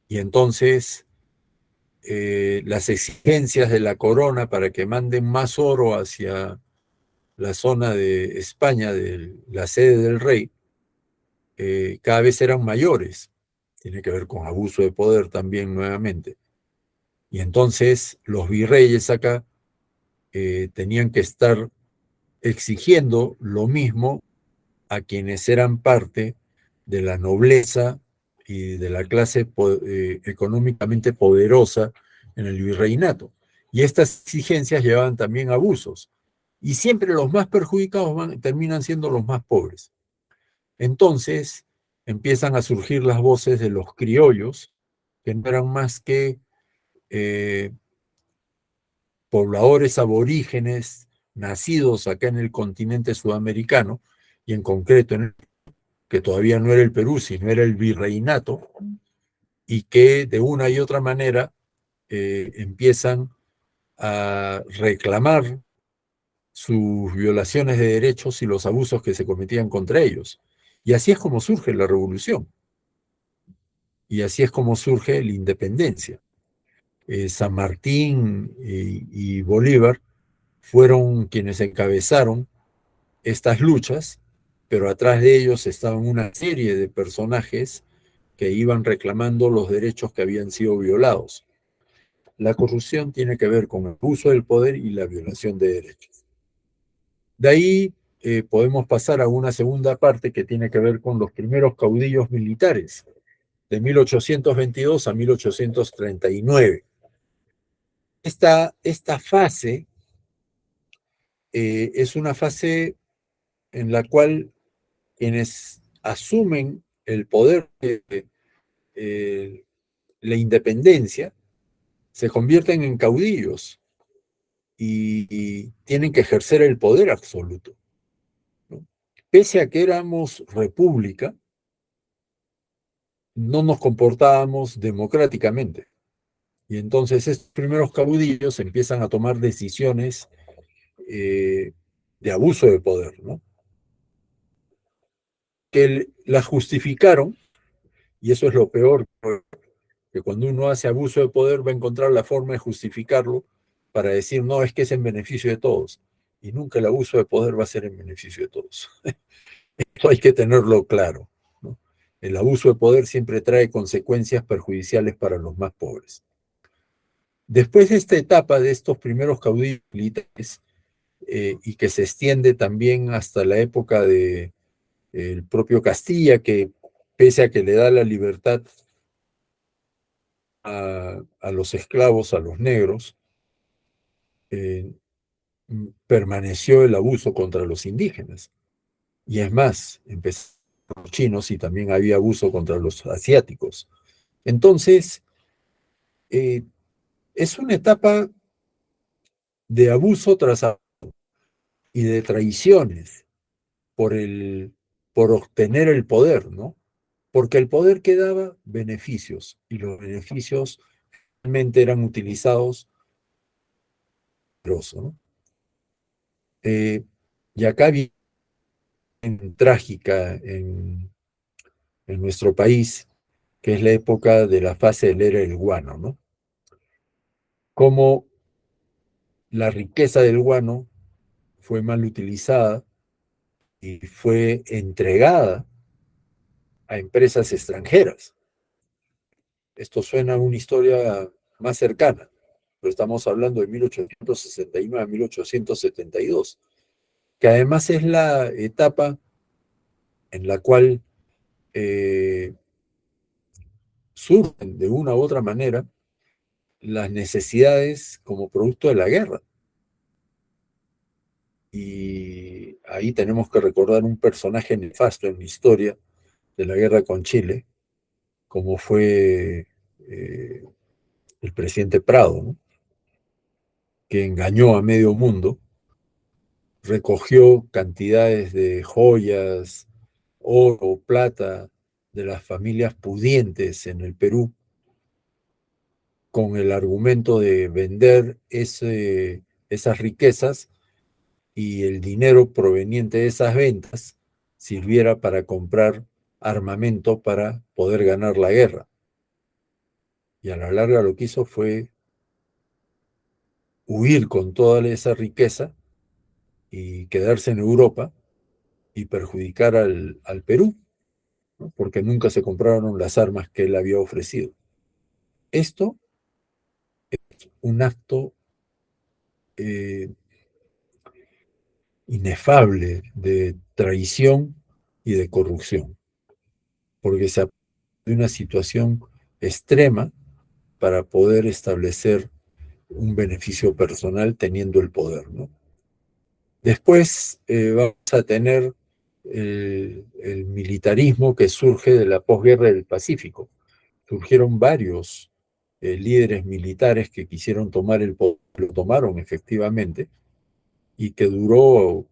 y entonces las exigencias de la corona para que manden más oro hacia la zona de España, de la sede del rey, cada vez eran mayores. Tiene que ver con abuso de poder también nuevamente. Y entonces los virreyes acá tenían que estar exigiendo lo mismo a quienes eran parte de la nobleza y de la clase económicamente poderosa en el virreinato. Y estas exigencias llevaban también abusos. Y siempre los más perjudicados terminan siendo los más pobres. Entonces empiezan a surgir las voces de los criollos, que no eran más que eh, pobladores aborígenes nacidos acá en el continente sudamericano, y en concreto en que todavía no era el Perú, sino era el virreinato, y que de una y otra manera empiezan a reclamar sus violaciones de derechos y los abusos que se cometían contra ellos. Y así es como surge la revolución. Y así es como surge la independencia. San Martín y Bolívar fueron quienes encabezaron estas luchas, pero atrás de ellos estaban una serie de personajes que iban reclamando los derechos que habían sido violados. La corrupción tiene que ver con el uso del poder y la violación de derechos. De ahí podemos pasar a una segunda parte que tiene que ver con los primeros caudillos militares, de 1822 a 1839. Esta fase es una fase en la cual quienes asumen el poder de la independencia se convierten en caudillos y tienen que ejercer el poder absoluto, ¿no? Pese a que éramos república, no nos comportábamos democráticamente. Y entonces estos primeros caudillos empiezan a tomar decisiones de abuso de poder, ¿no? Que las justificaron, y eso es lo peor, que cuando uno hace abuso de poder va a encontrar la forma de justificarlo para decir, no, es que es en beneficio de todos. Y nunca el abuso de poder va a ser en beneficio de todos. Eso hay que tenerlo claro, ¿no? El abuso de poder siempre trae consecuencias perjudiciales para los más pobres. Después de esta etapa de estos primeros caudillos militares, y que se extiende también hasta la época de el propio Castilla, que pese a que le da la libertad a los esclavos, a los negros, eh, permaneció el abuso contra los indígenas. Y es más, empezó con los chinos y también había abuso contra los asiáticos. Entonces, eh, es una etapa de abuso tras abuso y de traiciones por, por obtener el poder, ¿no? Porque el poder que daba beneficios y los beneficios realmente eran utilizados, ¿no? Eh, y acá viene trágica en nuestro país, que es la época de la fase del era del guano, ¿no? Cómo la riqueza del guano fue mal utilizada y fue entregada a empresas extranjeras. Esto suena a una historia más cercana, pero estamos hablando de 1869 a 1872, que además es la etapa en la cual surgen de una u otra manera las necesidades como producto de la guerra. Y ahí tenemos que recordar un personaje nefasto en la historia de la guerra con Chile, como fue el presidente Prado, ¿no? Que engañó a medio mundo, recogió cantidades de joyas, oro, plata de las familias pudientes en el Perú, con el argumento de vender esas riquezas y el dinero proveniente de esas ventas sirviera para comprar armamento para poder ganar la guerra. Y a la larga lo que hizo fue huir con toda esa riqueza y quedarse en Europa y perjudicar al Perú, ¿no? Porque nunca se compraron las armas que él había ofrecido. Esto es un acto eh, inefable de traición y de corrupción, porque se de una situación extrema para poder establecer un beneficio personal teniendo el poder, ¿no? Después vamos a tener el militarismo que surge de la posguerra del Pacífico. Surgieron varios líderes militares que quisieron tomar el poder, lo tomaron efectivamente, y que duró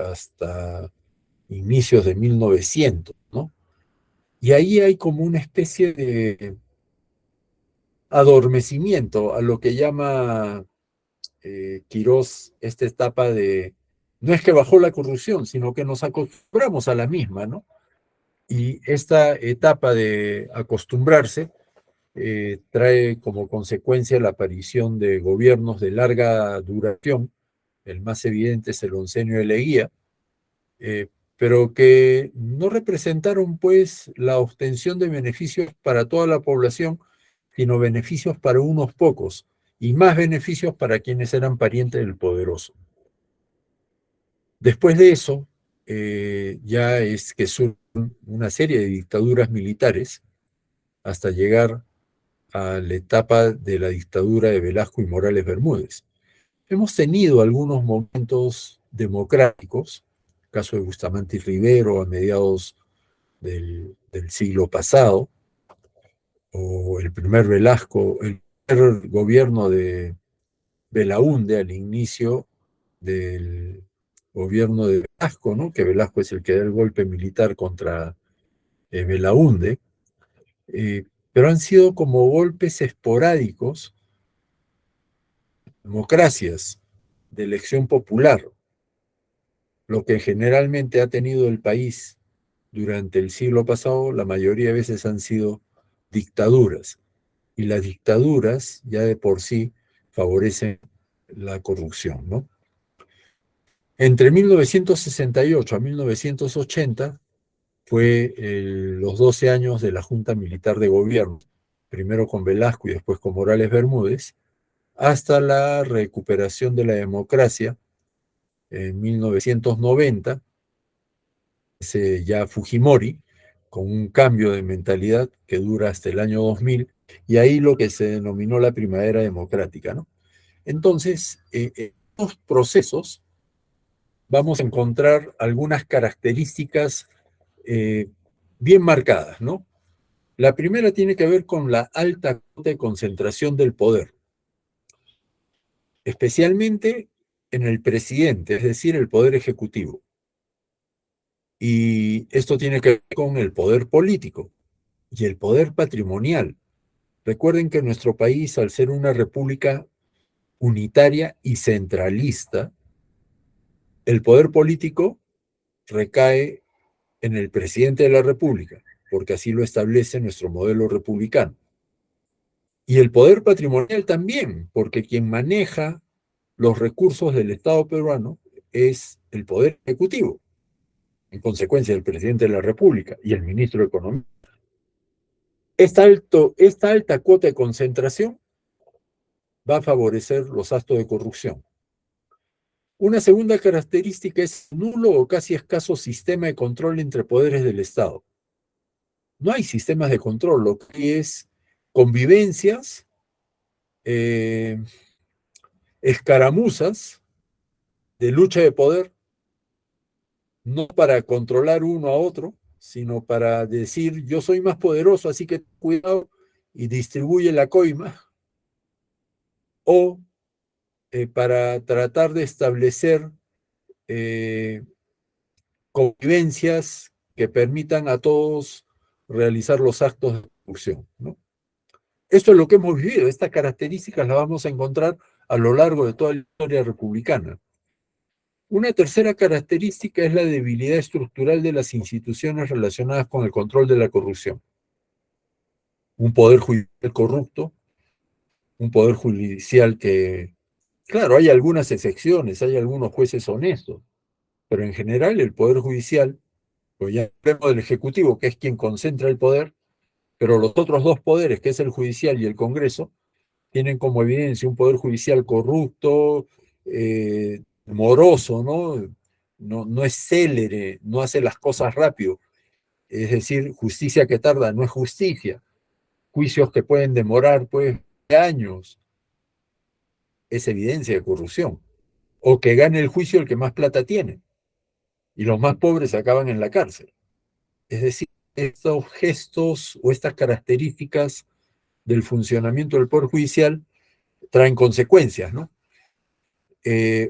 hasta inicios de 1900, ¿no? Y ahí hay como una especie de adormecimiento a lo que llama Quirós esta etapa de, no es que bajó la corrupción, sino que nos acostumbramos a la misma, ¿no? Y esta etapa de acostumbrarse trae como consecuencia la aparición de gobiernos de larga duración, el más evidente es el oncenio de Leguía, eh, pero que no representaron pues la obtención de beneficios para toda la población, sino beneficios para unos pocos, y más beneficios para quienes eran parientes del poderoso. Después de eso, ya es que surgen una serie de dictaduras militares hasta llegar a la etapa de la dictadura de Velasco y Morales Bermúdez. Hemos tenido algunos momentos democráticos, el caso de Bustamante y Rivero a mediados del siglo pasado, o el primer Velasco, el primer gobierno de Belaúnde al inicio del gobierno de Velasco, ¿no? Que Velasco es el que da el golpe militar contra Belaúnde, pero han sido como golpes esporádicos, democracias de elección popular, lo que generalmente ha tenido el país durante el siglo pasado, la mayoría de veces han sido dictaduras. Y las dictaduras ya de por sí favorecen la corrupción, ¿no? Entre 1968 a 1980 fue los 12 años de la Junta Militar de Gobierno, primero con Velasco y después con Morales Bermúdez, hasta la recuperación de la democracia en 1990, ya Fujimori, con un cambio de mentalidad que dura hasta el año 2000, y ahí lo que se denominó la primavera democrática, ¿no? Entonces, en estos procesos vamos a encontrar algunas características eh, bien marcadas, ¿no? La primera tiene que ver con la alta cuota de concentración del poder, especialmente en el presidente, es decir, el poder ejecutivo. Y esto tiene que ver con el poder político y el poder patrimonial. Recuerden que nuestro país, al ser una república unitaria y centralista, el poder político recae en el presidente de la República, porque así lo establece nuestro modelo republicano. Y el poder patrimonial también, porque quien maneja los recursos del Estado peruano es el poder ejecutivo, en consecuencia el presidente de la República y el ministro de Economía. Esta alta cuota de concentración va a favorecer los actos de corrupción. Una segunda característica es nulo o casi escaso sistema de control entre poderes del Estado. No hay sistemas de control, lo que es convivencias, eh, escaramuzas de lucha de poder, no para controlar uno a otro, sino para decir yo soy más poderoso, así que cuidado y distribuye la coima, o para tratar de establecer eh, convivencias que permitan a todos realizar los actos de corrupción, ¿no? Esto es lo que hemos vivido, estas características las vamos a encontrar a lo largo de toda la historia republicana. Una tercera característica es la debilidad estructural de las instituciones relacionadas con el control de la corrupción. Un poder judicial corrupto, un poder judicial que, claro, hay algunas excepciones, hay algunos jueces honestos, pero en general el poder judicial, pues ya hablemos del Ejecutivo, que es quien concentra el poder, pero los otros dos poderes, que es el judicial y el Congreso, tienen como evidencia un poder judicial corrupto, moroso, ¿no? No es célere, no hace las cosas rápido. Es decir, justicia que tarda no es justicia. Juicios que pueden demorar, pues, años, es evidencia de corrupción. O que gane el juicio el que más plata tiene. Y los más pobres acaban en la cárcel. Es decir, estos gestos o estas características del funcionamiento del Poder Judicial traen consecuencias, ¿no?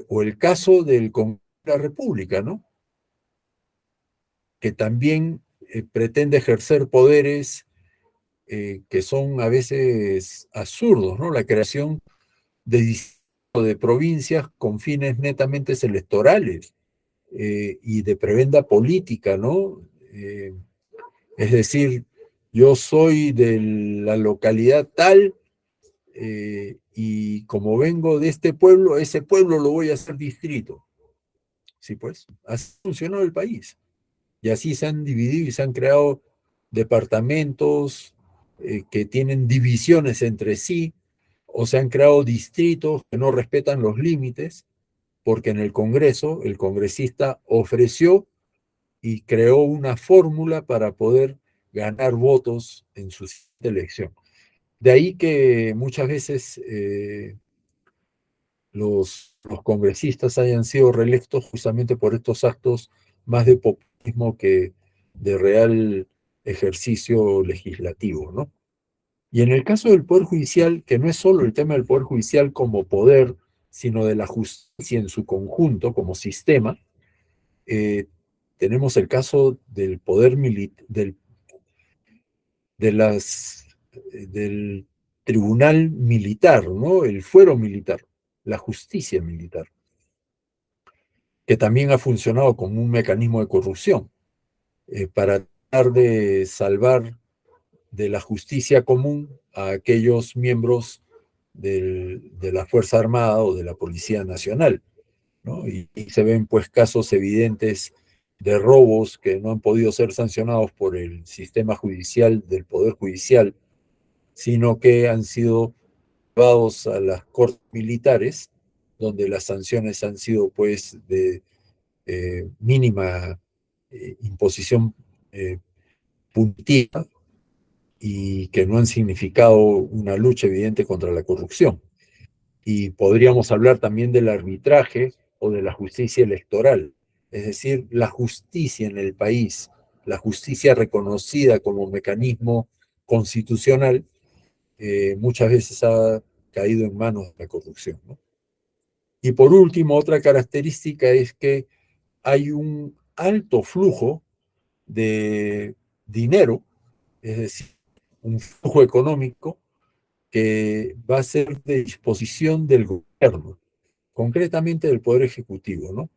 O el caso del Congreso de la República, ¿no? Que también pretende ejercer poderes que son a veces absurdos, ¿no? La creación de de provincias con fines netamente electorales y de prebenda política, ¿no? Es decir, yo soy de la localidad tal y como vengo de este pueblo, ese pueblo lo voy a hacer distrito. Sí, pues, así funcionó el país. Y así se han dividido y se han creado departamentos que tienen divisiones entre sí, o se han creado distritos que no respetan los límites, porque en el Congreso, el congresista ofreció y creó una fórmula para poder ganar votos en su elección. De ahí que muchas veces los congresistas hayan sido reelectos justamente por estos actos más de populismo que de real ejercicio legislativo, ¿no? Y en el caso del Poder Judicial, que no es solo el tema del Poder Judicial como poder, sino de la justicia en su conjunto, como sistema, eh, tenemos el caso del poder de del tribunal militar, ¿no? El fuero militar, la justicia militar, que también ha funcionado como un mecanismo de corrupción para tratar de salvar de la justicia común a aquellos miembros de la Fuerza Armada o de la Policía Nacional, ¿no? Y se ven pues casos evidentes de robos que no han podido ser sancionados por el sistema judicial del Poder Judicial, sino que han sido llevados a las cortes militares, donde las sanciones han sido pues de mínima imposición punitiva y que no han significado una lucha evidente contra la corrupción. Y podríamos hablar también del arbitraje o de la justicia electoral, es decir, la justicia en el país, la justicia reconocida como mecanismo constitucional, muchas veces ha caído en manos de la corrupción, ¿no? Y por último, otra característica es que hay un alto flujo de dinero, es decir, un flujo económico que va a ser de disposición del gobierno, concretamente del Poder Ejecutivo, ¿no?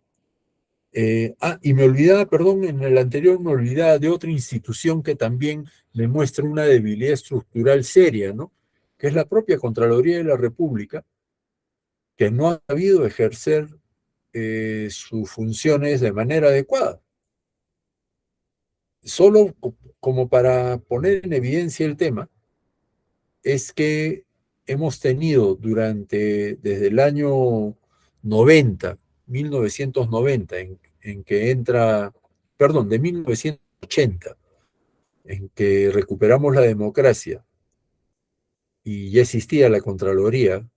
Y me olvidaba, perdón, en el anterior me olvidaba de otra institución que también demuestra una debilidad estructural seria, ¿no? Que es la propia Contraloría de la República, que no ha sabido ejercer sus funciones de manera adecuada. Solo como para poner en evidencia el tema, es que hemos tenido desde el año 90, 1990, en que entra, perdón, de 1980, en que recuperamos la democracia y ya existía la Contraloría,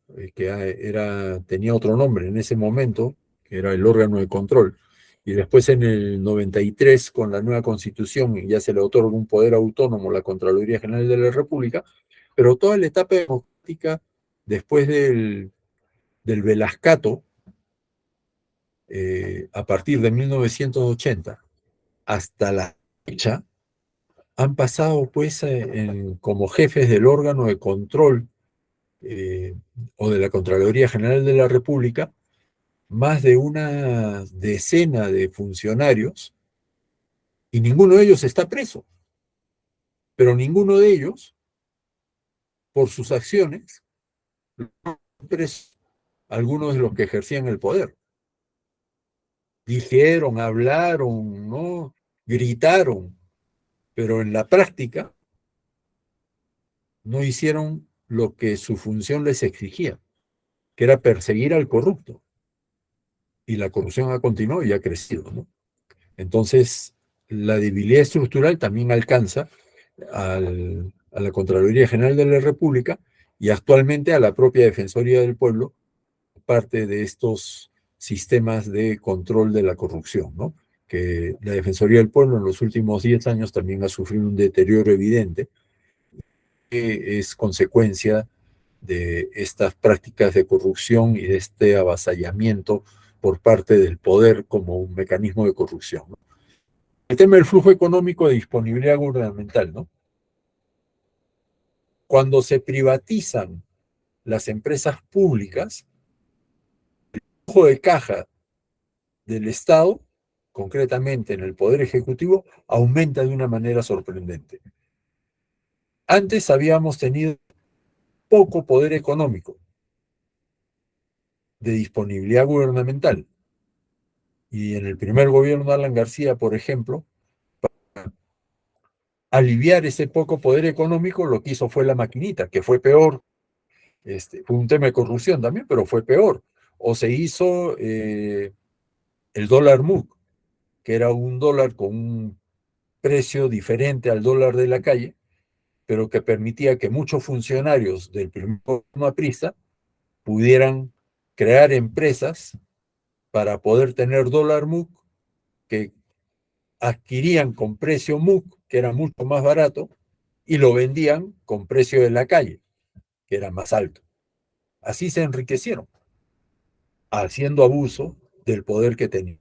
tenía otro nombre en ese momento, que era el órgano de control, y después en el 93, con la nueva constitución, ya se le otorga un poder autónomo a la Contraloría General de la República, pero toda la etapa democrática, después del Velascato, a partir de 1980 hasta la fecha, han pasado pues como jefes del órgano de control eh, o de la Contraloría General de la República, más de una decena de funcionarios y ninguno de ellos está preso, pero ninguno de ellos, por sus acciones, preso algunos de los que ejercían el poder. Dijeron, hablaron, ¿no? Gritaron, pero en la práctica no hicieron lo que su función les exigía, que era perseguir al corrupto. Y la corrupción ha continuado y ha crecido, ¿no? Entonces, la debilidad estructural también alcanza a la Contraloría General de la República y actualmente a la propia Defensoría del Pueblo, parte de estos sistemas de control de la corrupción, ¿no? Que la Defensoría del Pueblo en los últimos 10 años también ha sufrido un deterioro evidente, que es consecuencia de estas prácticas de corrupción y de este avasallamiento por parte del poder como un mecanismo de corrupción, ¿no? El tema del flujo económico de disponibilidad gubernamental, ¿no? Cuando se privatizan las empresas públicas, flujo de caja del Estado, concretamente en el Poder Ejecutivo, aumenta de una manera sorprendente. Antes habíamos tenido poco poder económico de disponibilidad gubernamental. Y en el primer gobierno de Alan García, por ejemplo, aliviar ese poco poder económico, lo que hizo fue la maquinita, que fue peor. Fue un tema de corrupción también, pero fue peor. O se hizo el dólar MUC, que era un dólar con un precio diferente al dólar de la calle, pero que permitía que muchos funcionarios del primer gobierno aprista pudieran crear empresas para poder tener dólar MUC que adquirían con precio MUC, que era mucho más barato, y lo vendían con precio de la calle, que era más alto. Así se enriquecieron, haciendo abuso del poder que tenían.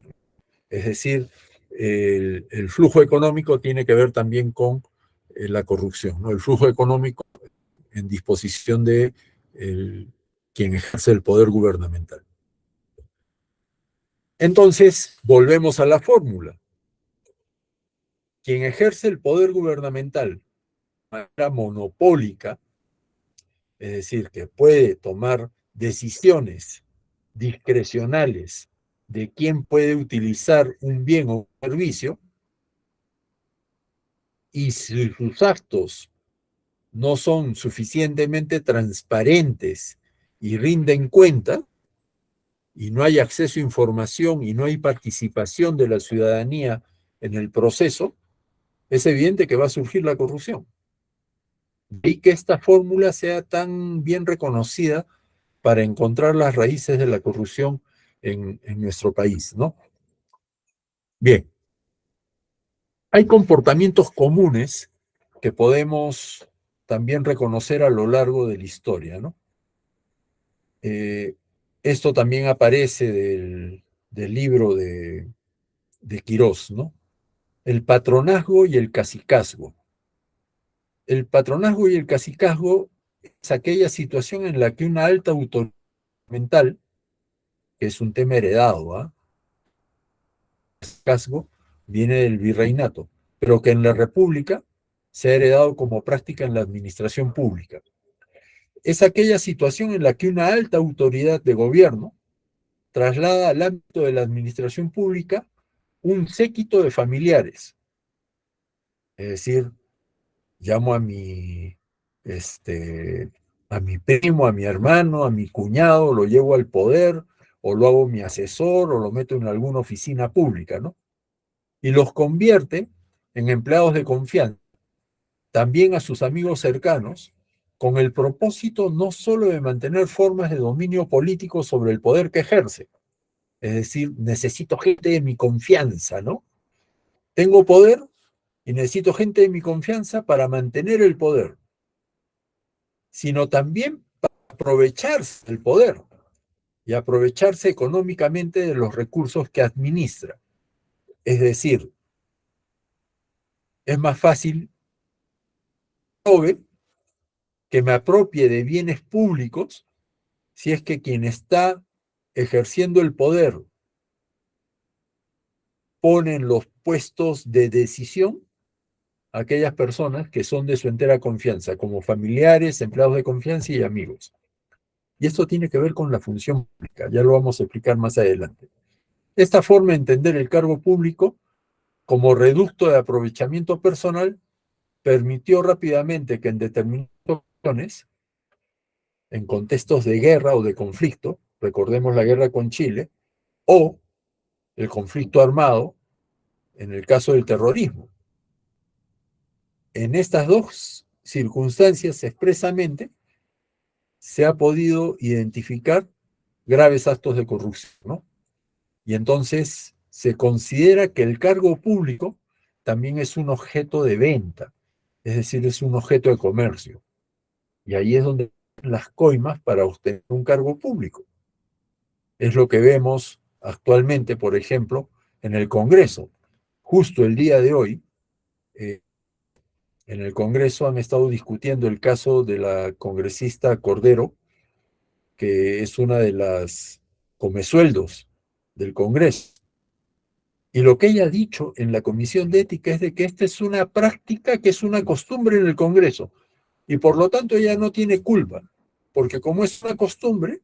Es decir, el flujo económico tiene que ver también con la corrupción, ¿no? El flujo económico en disposición de quien ejerce el poder gubernamental. Entonces, volvemos a la fórmula. Quien ejerce el poder gubernamental de manera monopólica, es decir, que puede tomar decisiones discrecionales de quién puede utilizar un bien o un servicio, y si sus actos no son suficientemente transparentes y rinden cuenta, y no hay acceso a información y no hay participación de la ciudadanía en el proceso, es evidente que va a surgir la corrupción. Y que esta fórmula sea tan bien reconocida para encontrar las raíces de la corrupción en nuestro país, ¿no? Bien, hay comportamientos comunes que podemos también reconocer a lo largo de la historia, ¿no? Esto también aparece del libro de Quirós, ¿no? El patronazgo y el cacicazgo. El patronazgo y el cacicazgo es aquella situación en la que una alta autoridad mental, que es un tema heredado, ¿ah? El cacicazgo viene del virreinato, pero que en la República se ha heredado como práctica en la administración pública. Es aquella situación en la que una alta autoridad de gobierno traslada al ámbito de la administración pública un séquito de familiares. Es decir, llamo a mi primo, a mi hermano, a mi cuñado, lo llevo al poder, o lo hago mi asesor, o lo meto en alguna oficina pública, ¿no? Y los convierte en empleados de confianza, también a sus amigos cercanos, con el propósito no solo de mantener formas de dominio político sobre el poder que ejerce, es decir, necesito gente de mi confianza, ¿no? Tengo poder y necesito gente de mi confianza para mantener el poder, sino también para aprovecharse del poder y aprovecharse económicamente de los recursos que administra. Es decir, es más fácil que me apropie de bienes públicos si es que quien está ejerciendo el poder pone en los puestos de decisión a aquellas personas que son de su entera confianza, como familiares, empleados de confianza y amigos. Y esto tiene que ver con la función pública, ya lo vamos a explicar más adelante. Esta forma de entender el cargo público como reducto de aprovechamiento personal permitió rápidamente que en determinadas ocasiones, en contextos de guerra o de conflicto, recordemos la guerra con Chile, o el conflicto armado, en el caso del terrorismo. En estas dos circunstancias expresamente se ha podido identificar graves actos de corrupción, ¿no? Y entonces se considera que el cargo público también es un objeto de venta, es decir, es un objeto de comercio. Y ahí es donde las coimas para obtener un cargo público. Es lo que vemos actualmente, por ejemplo, en el Congreso. Justo el día de hoy, en el Congreso han estado discutiendo el caso de la congresista Cordero, que es una de las comesueldos del Congreso. Y lo que ella ha dicho en la Comisión de Ética es de que esta es una práctica, que es una costumbre en el Congreso. Y por lo tanto ella no tiene culpa, porque como es una costumbre,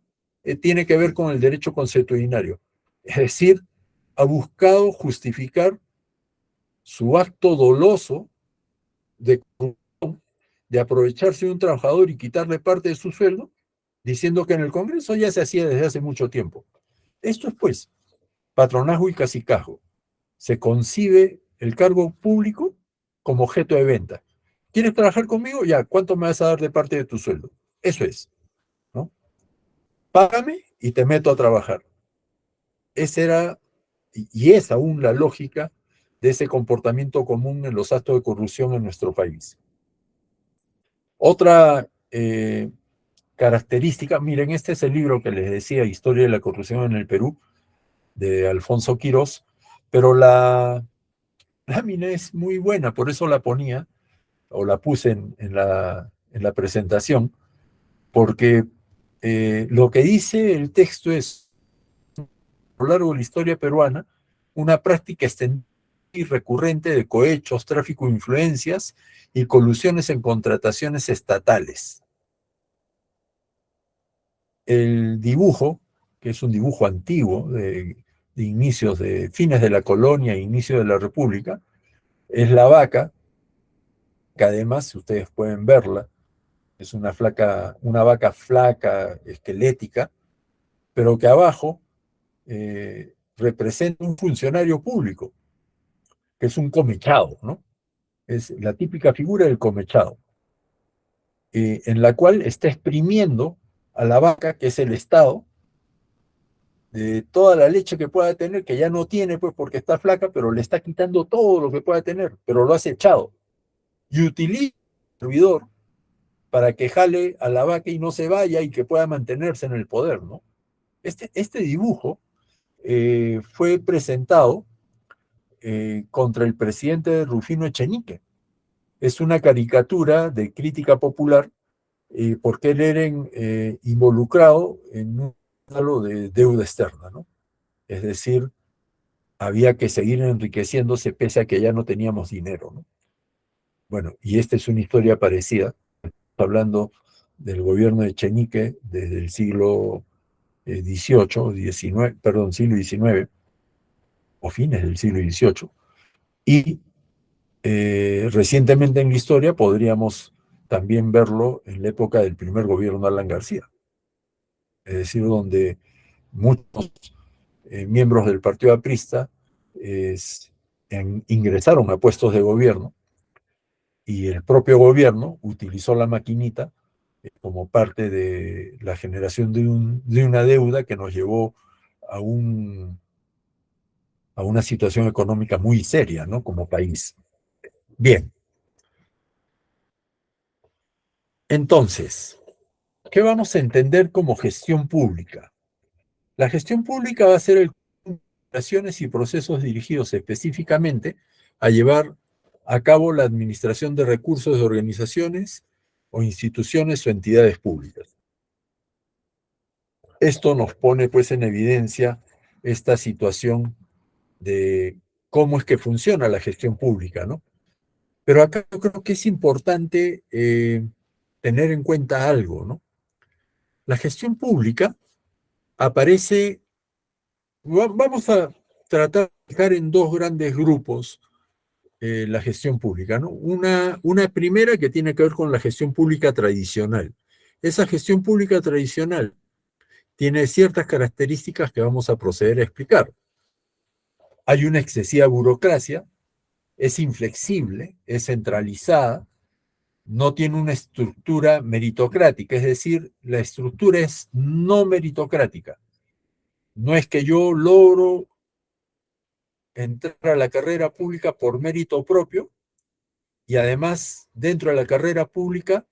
tiene que ver con el derecho consuetudinario. Es decir, ha buscado justificar su acto doloso de, de aprovecharse de un trabajador y quitarle parte de su sueldo, diciendo que en el Congreso ya se hacía desde hace mucho tiempo. Esto es, pues, patronazgo y cacicazgo. Se concibe el cargo público como objeto de venta. ¿Quieres trabajar conmigo? Ya, ¿cuánto me vas a dar de parte de tu sueldo? Eso es, ¿no? Págame y te meto a trabajar. Esa era, y es aún la lógica de ese comportamiento común en los actos de corrupción en nuestro país. Otra característica, miren, este es el libro que les decía, Historia de la corrupción en el Perú, de Alfonso Quirós, pero la lámina es muy buena, por eso la ponía, o la puse en la presentación, porque lo que dice el texto es, a lo largo de la historia peruana, una práctica extendida y recurrente de cohechos, tráfico de influencias y colusiones en contrataciones estatales. El dibujo, que es un dibujo antiguo de inicios, de fines de la colonia e inicio de la República, es la vaca, que además, si ustedes pueden verla, es una vaca flaca, esquelética, pero que abajo representa un funcionario público, que es un comechado, ¿no? Es la típica figura del comechado, en la cual está exprimiendo a la vaca, que es el Estado, de toda la leche que pueda tener, que ya no tiene, pues porque está flaca, pero le está quitando todo lo que pueda tener, pero lo has echado. Y utiliza el servidor para que jale a la vaca y no se vaya y que pueda mantenerse en el poder, ¿no? Este dibujo fue presentado contra el presidente Rufino Echenique. Es una caricatura de crítica popular porque él era involucrado en un escándalo de deuda externa, ¿no? Es decir, había que seguir enriqueciéndose pese a que ya no teníamos dinero, ¿no? Bueno, y esta es una historia parecida, hablando del gobierno de Echenique desde el siglo XVIII, XIX, perdón, siglo XIX, o fines del siglo XVIII, y recientemente en la historia podríamos también verlo en la época del primer gobierno de Alan García, es decir, donde muchos miembros del Partido Aprista ingresaron a puestos de gobierno y el propio gobierno utilizó la maquinita como parte de la generación de una deuda que nos llevó a, a una situación económica muy seria, ¿no? Como país. Bien, entonces, ¿qué vamos a entender como gestión pública? La gestión pública va a ser el conjunto de acciones y procesos dirigidos específicamente a llevar a cabo la administración de recursos de organizaciones o instituciones o entidades públicas. Esto nos pone pues en evidencia esta situación de cómo es que funciona la gestión pública, ¿no? Pero acá yo creo que es importante tener en cuenta algo, ¿no? La gestión pública aparece, vamos a tratar de dejar en dos grandes grupos la gestión pública, ¿no? Una primera que tiene que ver con la gestión pública tradicional. Esa gestión pública tradicional tiene ciertas características que vamos a proceder a explicar. Hay una excesiva burocracia, es inflexible, es centralizada, no tiene una estructura meritocrática, es decir, la estructura es no meritocrática. No es que yo logro entrar a la carrera pública por mérito propio y además dentro de la carrera pública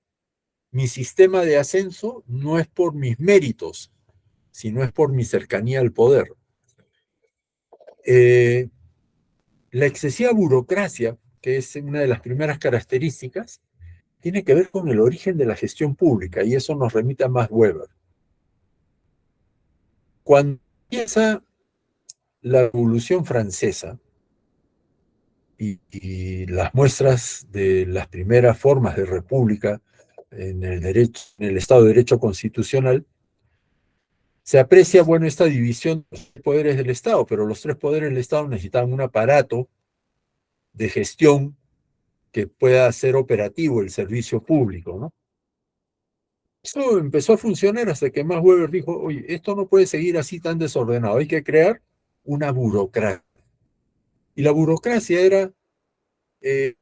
mi sistema de ascenso no es por mis méritos, sino es por mi cercanía al poder. La excesiva burocracia, que es una de las primeras características, tiene que ver con el origen de la gestión pública y eso nos remite a Max Weber. Cuando Empieza la Revolución Francesa y las muestras de las primeras formas de república en el derecho, en el Estado de Derecho Constitucional, se aprecia, bueno, esta división de los poderes del Estado, pero los tres poderes del Estado necesitaban un aparato de gestión que pueda hacer operativo el servicio público, ¿no? Eso empezó a funcionar hasta que Max Weber dijo, oye, esto no puede seguir así tan desordenado, hay que crear una burocracia. Y la burocracia era, que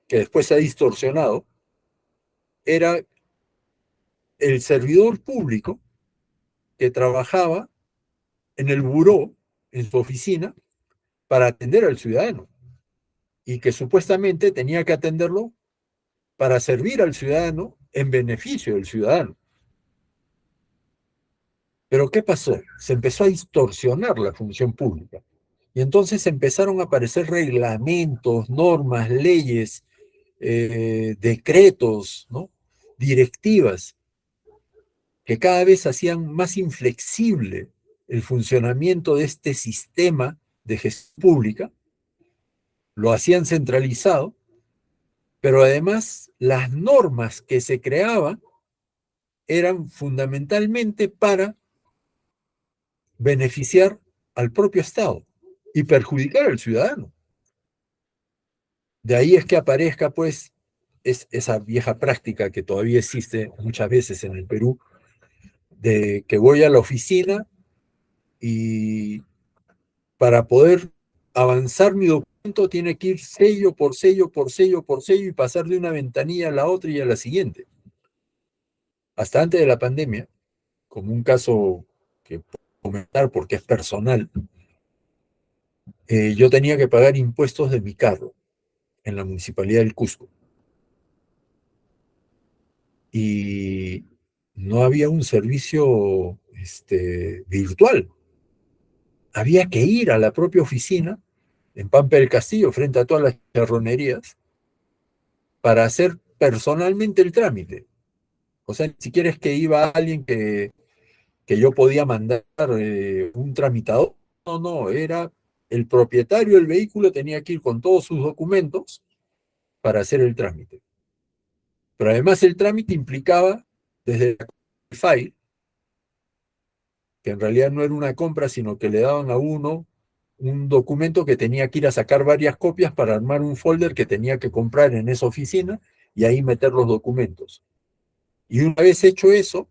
después se ha distorsionado, era el servidor público que trabajaba en el buró, en su oficina, para atender al ciudadano y que supuestamente tenía que atenderlo para servir al ciudadano en beneficio del ciudadano. Pero ¿qué pasó? Se empezó a distorsionar la función pública y entonces empezaron a aparecer reglamentos, normas, leyes, decretos, ¿no? Directivas que cada vez hacían más inflexible el funcionamiento de este sistema de gestión pública, lo hacían centralizado, pero además las normas que se creaban eran fundamentalmente para beneficiar al propio Estado y perjudicar al ciudadano. De ahí es que aparezca, pues, esa vieja práctica que todavía existe muchas veces en el Perú, de que voy a la oficina y para poder avanzar mi documento tiene que ir sello por sello, por sello, por sello y pasar de una ventanilla a la otra y a la siguiente. Hasta antes de la pandemia, como un caso que puedo comentar porque es personal, yo tenía que pagar impuestos de mi carro en la Municipalidad del Cusco. Y no había un servicio virtual. Había que ir a la propia oficina en Pampa del Castillo, frente a todas las charronerías, para hacer personalmente el trámite. O sea, ni siquiera es que iba alguien que yo podía mandar un tramitador. No, no, era el propietario del vehículo tenía que ir con todos sus documentos para hacer el trámite. Pero además el trámite implicaba desde la file, que en realidad no era una compra, sino que le daban a uno un documento que tenía que ir a sacar varias copias para armar un folder que tenía que comprar en esa oficina y ahí meter los documentos. Y una vez hecho eso,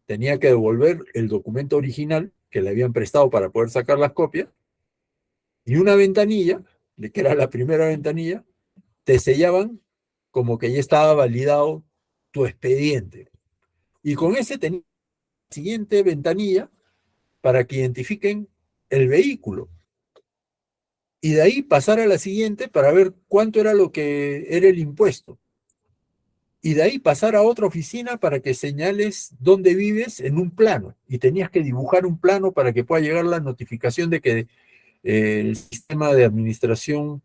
tenía que devolver el documento original que le habían prestado para poder sacar las copias y una ventanilla, que era la primera ventanilla, te sellaban como que ya estaba validado tu expediente. Y con ese tenía la siguiente ventanilla para que identifiquen el vehículo. Y de ahí pasar a la siguiente para ver cuánto era lo que era el impuesto. Y de ahí pasar a otra oficina para que señales dónde vives en un plano. Y tenías que dibujar un plano para que pueda llegar la notificación de que el sistema de administración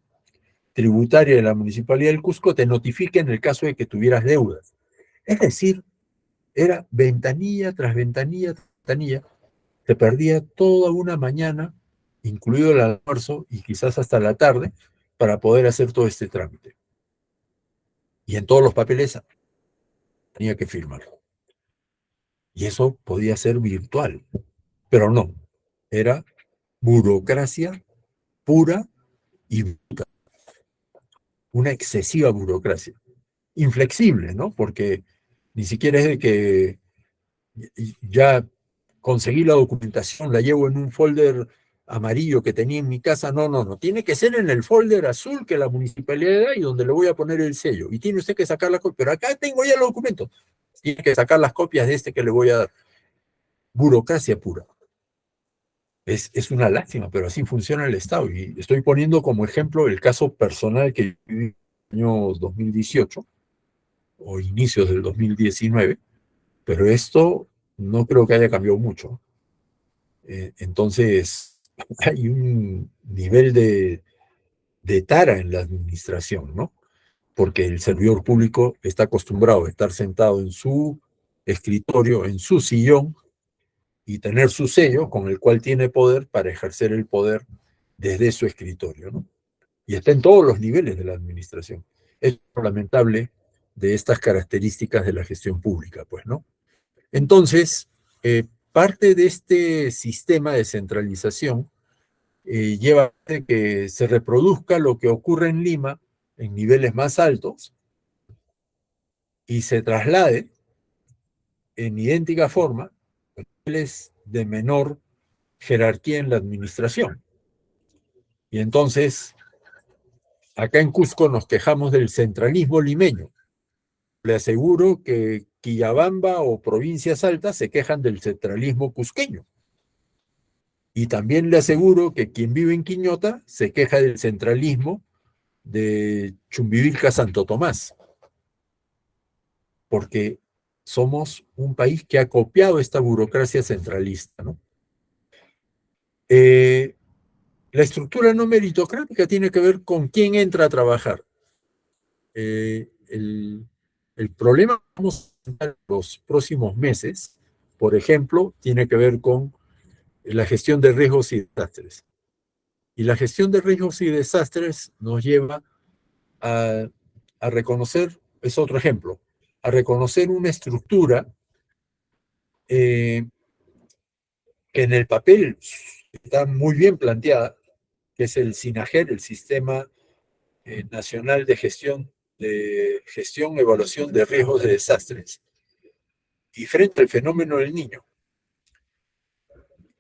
tributaria de la Municipalidad del Cusco te notifique en el caso de que tuvieras deudas. Es decir, era ventanilla tras ventanilla tras ventanilla. Te perdía toda una mañana, incluido el almuerzo y quizás hasta la tarde, para poder hacer todo este trámite. Y en todos los papeles tenía que firmarlo. Y eso podía ser virtual, pero no. Era burocracia pura y una excesiva burocracia. Inflexible, ¿no? Porque ni siquiera es de que ya conseguí la documentación, la llevo en un folder amarillo que tenía en mi casa. No, no, no. Tiene que ser en el folder azul que la municipalidad da y donde le voy a poner el sello. Y tiene usted que sacar la copia. Pero acá tengo ya los documentos. Tiene que sacar las copias de este que le voy a dar. Burocracia pura. Es una lástima, pero así funciona el Estado. Y estoy poniendo como ejemplo el caso personal que viví en el año 2018 o inicios del 2019, pero esto no creo que haya cambiado mucho. Entonces, hay un nivel de tara en la administración, ¿no? Porque el servidor público está acostumbrado a estar sentado en su escritorio, en su sillón, y tener su sello con el cual tiene poder para ejercer el poder desde su escritorio, ¿no? Y está en todos los niveles de la administración. Es lo lamentable de estas características de la gestión pública, pues, ¿no? Entonces, parte de este sistema de centralización lleva a que se reproduzca lo que ocurre en Lima en niveles más altos y se traslade en idéntica forma a niveles de menor jerarquía en la administración. Y entonces, acá en Cusco nos quejamos del centralismo limeño. Le aseguro que Quillabamba o provincias altas se quejan del centralismo cusqueño. Y también le aseguro que quien vive en Quiñota se queja del centralismo de Chumbivilca Santo Tomás, porque somos un país que ha copiado esta burocracia centralista, ¿no? La estructura no meritocrática tiene que ver con quién entra a trabajar. El problema que vamos a enfrentar en los próximos meses, por ejemplo, tiene que ver con la gestión de riesgos y desastres. Y la gestión de riesgos y desastres nos lleva a, a reconocer, es otro ejemplo, a reconocer una estructura que en el papel está muy bien planteada, que es el SINAGER, el Sistema Nacional de Gestión, Evaluación de Riesgos de Desastres. Y frente al fenómeno del Niño,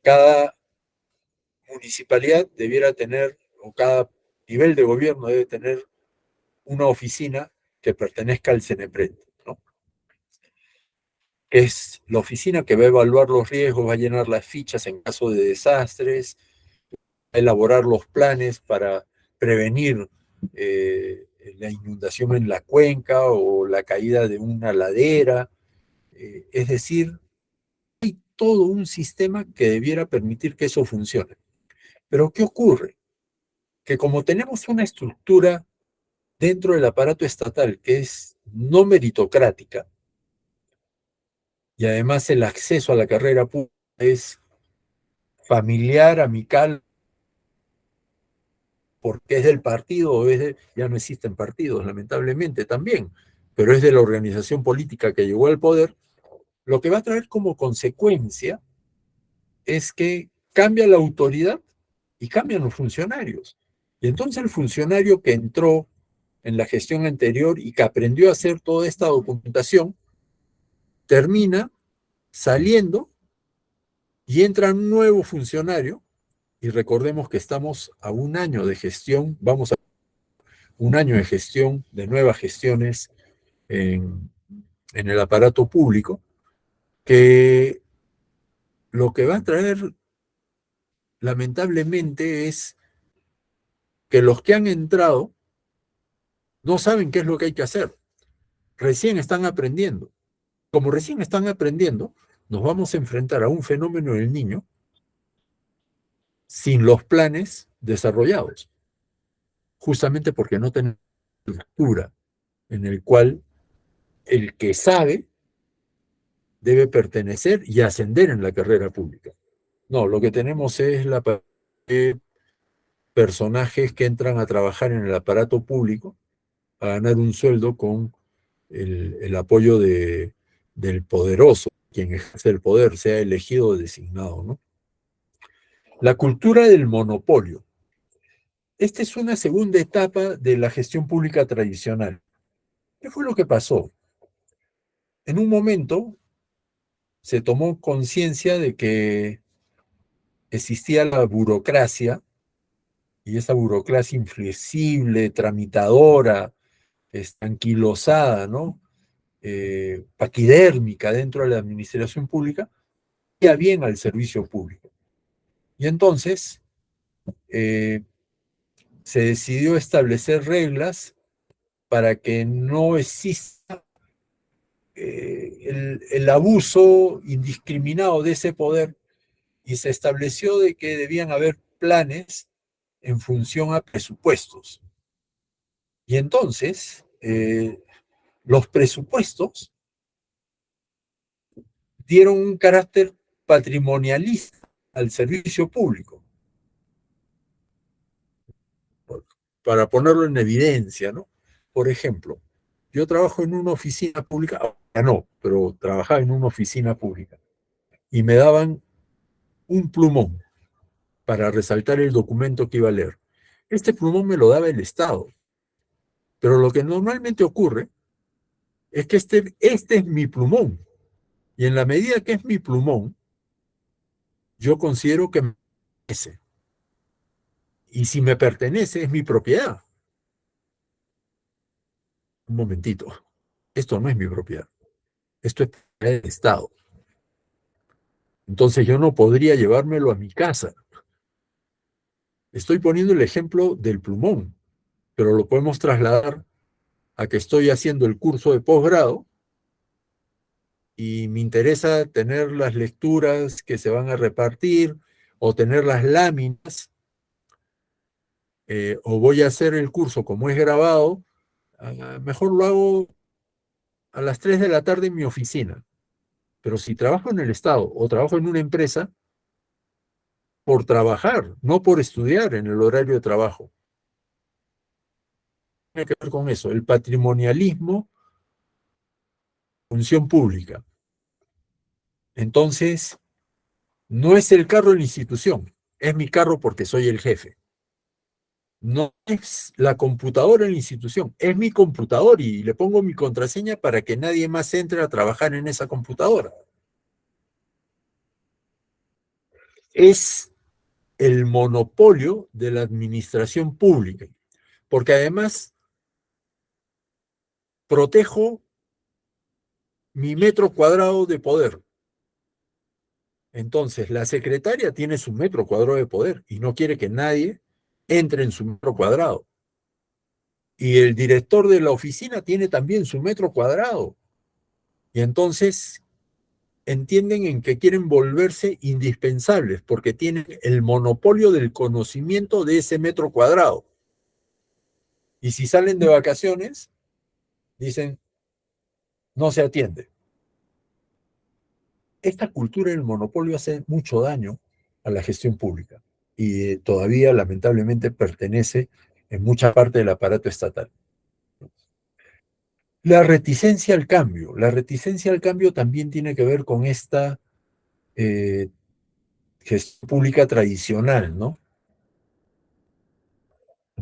cada municipalidad debiera tener, o cada nivel de gobierno debe tener una oficina que pertenezca al CENEPRED, ¿no? Que es la oficina que va a evaluar los riesgos, va a llenar las fichas en caso de desastres, va a elaborar los planes para prevenir la inundación en la cuenca o la caída de una ladera. Es decir, hay todo un sistema que debiera permitir que eso funcione. Pero ¿qué ocurre? Que como tenemos una estructura dentro del aparato estatal que es no meritocrática, y además el acceso a la carrera pública es familiar, amical, porque es del partido, o ya no existen partidos, lamentablemente también, pero es de la organización política que llegó al poder, lo que va a traer como consecuencia es que cambia la autoridad y cambian los funcionarios. Y entonces el funcionario que entró en la gestión anterior y que aprendió a hacer toda esta documentación, termina saliendo y entra un nuevo funcionario, y recordemos que estamos a un año de gestión, vamos a un año de gestión, de nuevas gestiones en el aparato público, que lo que va a traer lamentablemente es que los que han entrado no saben qué es lo que hay que hacer, recién están aprendiendo. Como recién están aprendiendo, nos vamos a enfrentar a un fenómeno del niño sin los planes desarrollados, justamente porque no tenemos estructura en el cual el que sabe debe pertenecer y ascender en la carrera pública. No, lo que tenemos es personajes que entran a trabajar en el aparato público a ganar un sueldo con el apoyo del poderoso, quien ejerce el poder, sea elegido o designado, ¿no? La cultura del monopolio. Esta es una segunda etapa de la gestión pública tradicional. ¿Qué fue lo que pasó? En un momento se tomó conciencia de que existía la burocracia, y esa burocracia inflexible, tramitadora, anquilosada, ¿no? Paquidérmica dentro de la administración pública, y bien al servicio público. Y entonces se decidió establecer reglas para que no exista el abuso indiscriminado de ese poder, y se estableció de que debían haber planes en función a presupuestos. Y entonces, los presupuestos dieron un carácter patrimonialista al servicio público, para ponerlo en evidencia, ¿no? Por ejemplo, yo trabajo en una oficina pública, ahora no, pero trabajaba en una oficina pública, y me daban un plumón para resaltar el documento que iba a leer. Este plumón me lo daba el Estado, pero lo que normalmente ocurre es que este es mi plumón, y en la medida que es mi plumón, yo considero que me pertenece, y si me pertenece es mi propiedad. Un momentito, esto no es mi propiedad, esto es propiedad del Estado. Entonces yo no podría llevármelo a mi casa. Estoy poniendo el ejemplo del plumón, pero lo podemos trasladar a que estoy haciendo el curso de posgrado y me interesa tener las lecturas que se van a repartir o tener las láminas, o voy a hacer el curso como es grabado, mejor lo hago a las 3 de la tarde en mi oficina. Pero si trabajo en el Estado o trabajo en una empresa, por trabajar, no por estudiar en el horario de trabajo. Tiene que ver con eso, el patrimonialismo, función pública. Entonces, no es el carro de la institución, es mi carro porque soy el jefe. No es la computadora en la institución, es mi computador y le pongo mi contraseña para que nadie más entre a trabajar en esa computadora. Es el monopolio de la administración pública, porque además protejo mi metro cuadrado de poder. Entonces, la secretaria tiene su metro cuadrado de poder y no quiere que nadie entre en su metro cuadrado. Y el director de la oficina tiene también su metro cuadrado. Y entonces entienden en que quieren volverse indispensables porque tienen el monopolio del conocimiento de ese metro cuadrado. Y si salen de vacaciones, dicen, no se atiende. Esta cultura del monopolio hace mucho daño a la gestión pública y todavía lamentablemente pertenece en mucha parte del aparato estatal. La reticencia al cambio también tiene que ver con esta eh, gestión pública tradicional, ¿no?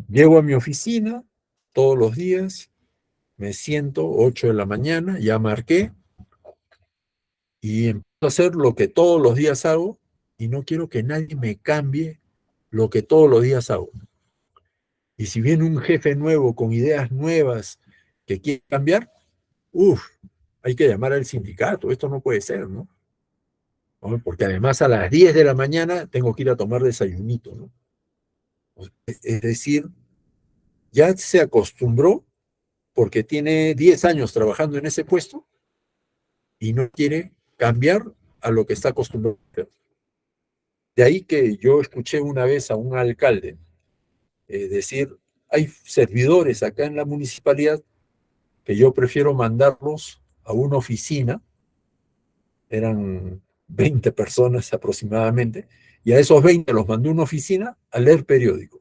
Llego a mi oficina todos los días, me siento 8 de la mañana, ya marqué, y empiezo a hacer lo que todos los días hago y no quiero que nadie me cambie lo que todos los días hago. Y si viene un jefe nuevo con ideas nuevas que quiere cambiar, uff, hay que llamar al sindicato, esto no puede ser, ¿no? Porque además a las 10 de la mañana tengo que ir a tomar desayunito, ¿no? Es decir, ya se acostumbró porque tiene 10 años trabajando en ese puesto y no quiere cambiar a lo que está acostumbrado. De ahí que yo escuché una vez a un alcalde decir, hay servidores acá en la municipalidad que yo prefiero mandarlos a una oficina, eran 20 personas aproximadamente, y a esos 20 los mandó a una oficina a leer periódico,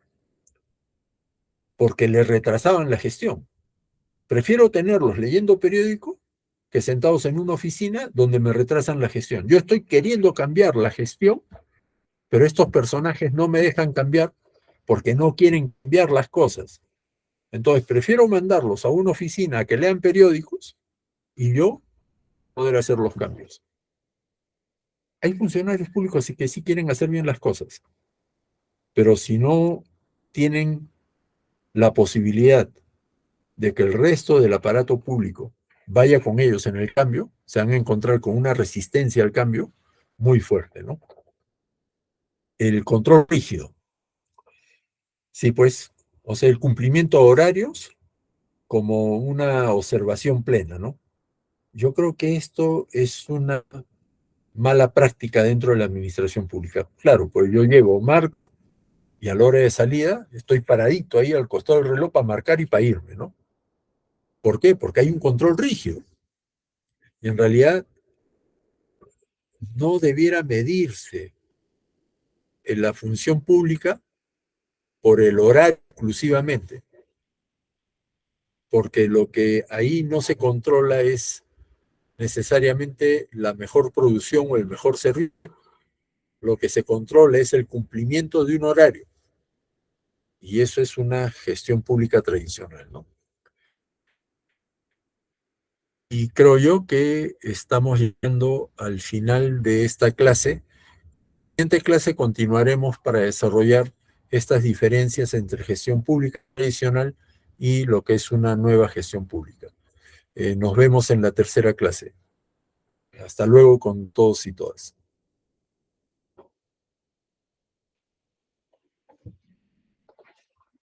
porque le retrasaban la gestión. Prefiero tenerlos leyendo periódico que sentados en una oficina donde me retrasan la gestión. Yo estoy queriendo cambiar la gestión, pero estos personajes no me dejan cambiar porque no quieren cambiar las cosas. Entonces, prefiero mandarlos a una oficina a que lean periódicos y yo poder hacer los cambios. Hay funcionarios públicos que sí quieren hacer bien las cosas, pero si no tienen la posibilidad de que el resto del aparato público vaya con ellos en el cambio, se van a encontrar con una resistencia al cambio muy fuerte, ¿no? El control rígido. Sí, pues, o sea, el cumplimiento de horarios como una observación plena, ¿no? Yo creo que esto es una mala práctica dentro de la administración pública. Claro, pues yo llego, marco, y a la hora de salida estoy paradito ahí al costado del reloj para marcar y para irme, ¿no? ¿Por qué? Porque hay un control rígido. Y en realidad no debiera medirse en la función pública por el horario exclusivamente, porque lo que ahí no se controla es necesariamente la mejor producción o el mejor servicio. Lo que se controla es el cumplimiento de un horario, y eso es una gestión pública tradicional, ¿no? Y creo yo que estamos llegando al final de esta clase. En la siguiente clase continuaremos para desarrollar estas diferencias entre gestión pública tradicional y lo que es una nueva gestión pública. Nos vemos en la tercera clase. Hasta luego con todos y todas.